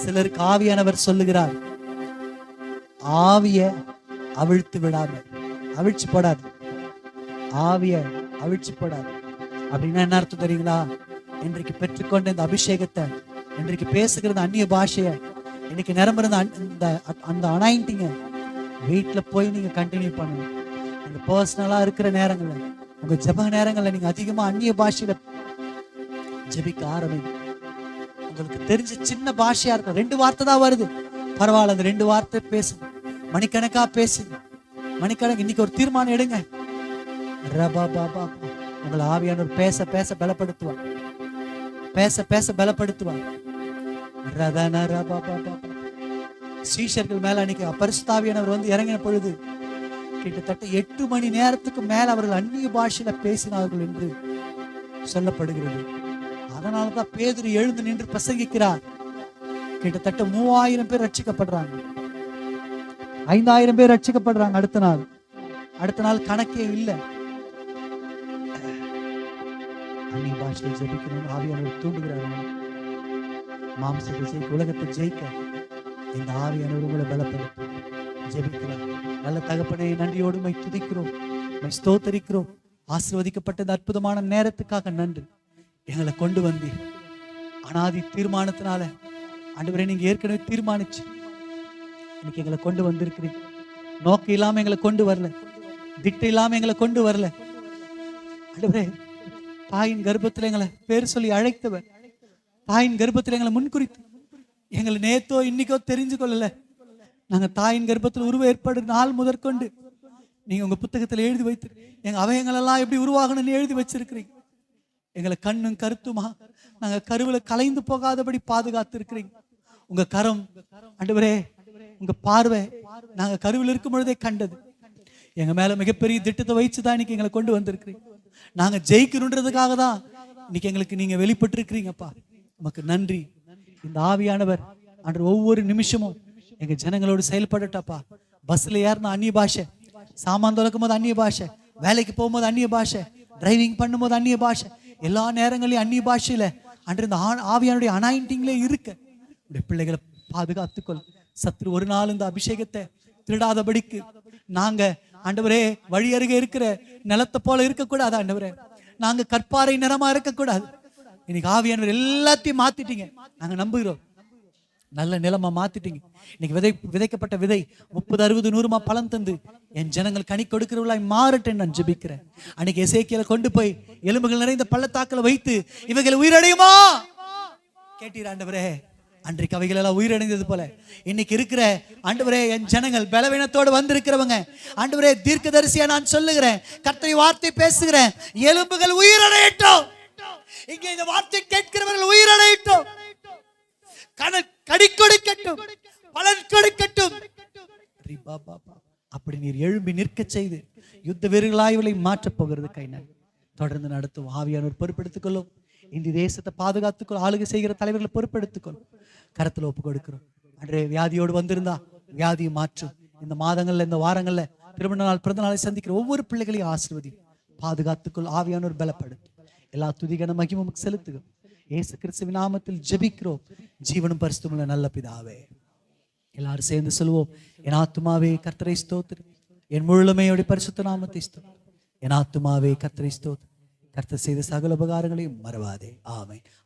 Speaker 1: சிலருக்கு ஆவியானவர் சொல்லுகிறார், ஆவிய அவிழ்த்து விடாம, அவிழ்ச்சி போடாது, ஆவிய அவிழ்ச்சி போடாது. அப்படின்னா என்ன அர்த்தம் தெரியுங்களா? இன்றைக்கு பெற்றுக்கொண்ட இந்த அபிஷேகத்தை, இன்றைக்கு பேசுகிற அந்நிய பாஷைய, இன்னைக்கு நிரம்புற அந்த அனாயிண்டிங்க வீட்டுல போய் நீங்க கண்டினியூ பண்ணணும். நீங்க பர்சனலா இருக்கிற நேரங்கள்ல, உங்க ஜெப நேரங்கள்ல நீங்க அதிகமா அந்நிய பாஷையில ஜெபிக்க ஆரம்பிங்க. உங்களுக்கு தெரிஞ்ச சின்ன பாஷையா இருக்கும், 2 வார்த்தை தான் வருது, பரவாயில்ல, அந்த 2 வார்த்தை பேசுங்க, மணிக்கணக்கா பேசுங்க, மணிக்கணக்கு. இன்னைக்கு ஒரு தீர்மானம் எடுங்க. ரபா பாபா. உங்களை ஆவியானவர் பேச பேச பலப்படுத்துவார், பேச பேச பலப்படுத்துவார். ரதன ரபா பாபா. சீஷர்கள் மேல அன்னைக்கு பரிசுத்த ஆவியானவர் வந்து இறங்கின பொழுது கிட்டத்தட்ட 8 மணி நேரத்துக்கு மேல அவர்கள் அந்நிய பாஷையில பேசினார்கள் என்று சொல்லப்படுகிறது. அதனாலதான் பேதுரு எழுந்து நின்று பிரசங்கிக்கிறார். கிட்டத்தட்ட 3000 பேர் ரட்சிக்கப்படுறாங்க, 5000 பேர் ரட்சிக்கப்படுறாங்க. அடுத்த நாள் கணக்கே இல்லை. அந்நிய பாஷையில் ஜெபிக்கணும் ஆவியானவர் தூண்டுகிறார். மாம்சத்தை ஜெயிக்க, உலகத்தை ஜெயிக்க இந்த ஆவியானவர் உங்களை பலப்படுத்தும். ஜெபிக்கலாம். நல்ல தகப்பனே, நன்றியோடு மை துதிக்கிறோம், மை ஸ்தோத்தரிக்கிறோம். ஆசீர்வதிக்கப்பட்ட இந்த அற்புதமான நேரத்துக்காக நன்றி. எங்களை கொண்டு வந்தீர் அனாதி தீர்மானத்தினால. ஆண்டவரே, நீங்க ஏற்கனவே தீர்மானிச்சு இன்னைக்கு எங்களை கொண்டு வந்திருக்கிறீங்க. நோக்கம் இல்லாம எங்களை கொண்டு வரல, திட்டம் இல்லாம எங்களை கொண்டு வரல. ஆண்டவரே, தாயின் கர்ப்பத்தில் எங்களை பேர் சொல்லி அழைத்தவர், தாயின் கர்ப்பத்தில் எங்களை முன்குறித்து எங்களை நேத்தோ இன்னைக்கோ தெரிஞ்சு கொள்ளல. நாங்க தாயின் கர்ப்பத்தில் உருவ ஏற்பாடு நாள் முதற்கொண்டு நீங்க உங்க புத்தகத்தில் எழுதி வைத்து எங்க அவயங்கள் எல்லாம் எப்படி உருவாகணும்னு எழுதி வச்சிருக்கிறீங்க. எங்களை கண்ணும் கருத்துமா நாங்க கருவில கலைந்து போகாதபடி பாதுகாத்து இருக்கிறீங்க. உங்க கரம் ஆண்டவரே, உங்க பார்வை நாங்க கருவில் இருக்கும் பொழுதே கண்டது. எங்க மேல மிகப்பெரிய திட்டத்தை வைச்சுதான் இன்னைக்கு எங்களை கொண்டு வந்திருக்கிறீங்க. நாங்க ஜெயிக்கணுன்றதுக்காக தான் இன்னைக்கு எங்களுக்கு நீங்க வெளிப்பட்டு இருக்கிறீங்கப்பா. உமக்கு நன்றி. இந்த ஆவியானவர் அன்று ஒவ்வொரு நிமிஷமும் எங்க ஜனங்களோடு செயல்படட்டாப்பா. பஸ்ல ஏறினா அந்நிய பாஷை, சாமான் தொலைக்கும் போது அந்நிய பாஷை, வேலைக்கு போகும்போது அந்நிய பாஷை, டிரைவிங் பண்ணும்போது அந்நிய பாஷை, எல்லா நேரங்களையும் அந்நிய பாஷையில அன்று இந்த ஆவியானுடைய அனாயிண்டிங்ல இருக்க உடைய பிள்ளைகளை பாதுகாத்துக்கொள். சத்ரு ஒரு நாள் இந்த அபிஷேகத்தை திருடாதபடிக்கு நாங்க ஆண்டவரே வழி அருகே இருக்கிற நிலத்தை போல இருக்கக்கூடாது. ஆண்டவரே, நாங்க கற்பாறை நிறமா இருக்கக்கூடாது. இன்னைக்கு ஆவியானவர் எல்லாத்தையும் மாத்திட்டீங்க. நாங்க நம்புகிறோம், நல்ல நிலமா மாத்திட்டீங்க. இன்னைக்கு விதைக்கப்பட்ட விதை 30, 60, 100 பலன் தந்து என் ஜனங்கள் கனி கொடுக்கிறவர்களாய் மாறட்டேன் நான் ஜெபிக்கிறேன். அன்னைக்கு எசேக்கியேலை கொண்டு போய் எலும்புகள் நிறைந்த பள்ளத்தாக்கில் வைத்து இவைகள் உயிரடையுமா கேட்டீர் ஆண்டவரே. அன்றைக்கு அவைகள் எல்லாம் உயிரடைந்தது போல இன்னைக்கு இருக்கிற ஆண்டவரே என் ஜனங்கள் பலவீனத்தோடு வந்திருக்கிறவங்க ஆண்டவரே, தீர்க்கதரிசியா நான் சொல்லுகிறேன், கர்த்தருடைய வார்த்தை பேசுகிறேன், எலும்புகள் உயிரடையட்டும். இங்கே இந்த வார்த்தை கேட்கிறவர்கள் உயிரடையட்டும், கடி கொடுக்கட்டும், பலன் கொடுக்கட்டும். அப்படி நீர் எழும்பி நிற்க செய்து யுத்த வீரர்களாய்வுகளை மாற்றப் போகிறது கைநாள் தொடர்ந்து நடத்தும். ஆவியானவர் பொறுப்பெடுத்துக் கொள்ளும். இந்த தேசத்தை பாதுகாத்துக்கொள், ஆளுகை செய்கிற தலைவர்களை பொறுப்பெடுத்துக்கொள். கரத்துல ஒப்பு கொடுக்கிறோம். அன்றே வியாதியோடு வந்திருந்தா வியாதியை மாற்றும். இந்த மாதங்கள்ல இந்த வாரங்கள்ல திருமண நாள் பிறந்த நாளை சந்திக்கிற ஒவ்வொரு பிள்ளைகளையும் ஆசீர்வதி, பாதுகாத்துக்குள், ஆவியானோர் பலப்படுத்து. எல்லா துதிகன மகிமும் செலுத்துக. இயேசு கிறிஸ்துவின் நாமத்தில் ஜெபிக்கிறோம் ஜீவனும் பரிசுத்தமுள்ள நல்ல பிதாவே. எல்லாரும் சேர்ந்து சொல்லுவோம். என் ஆத்துமாவே கர்த்தரை ஸ்தோத்திரி, என் முழுமையோட பரிசுத்த நாமத்தை ஸ்தோத்திரி. என் ஆத்துமாவே கர்த்தரை ஸ்தோத்திரி, கர்த்தர் செய்த சகல உபகாரங்களையும் மறவாதே. ஆமென்.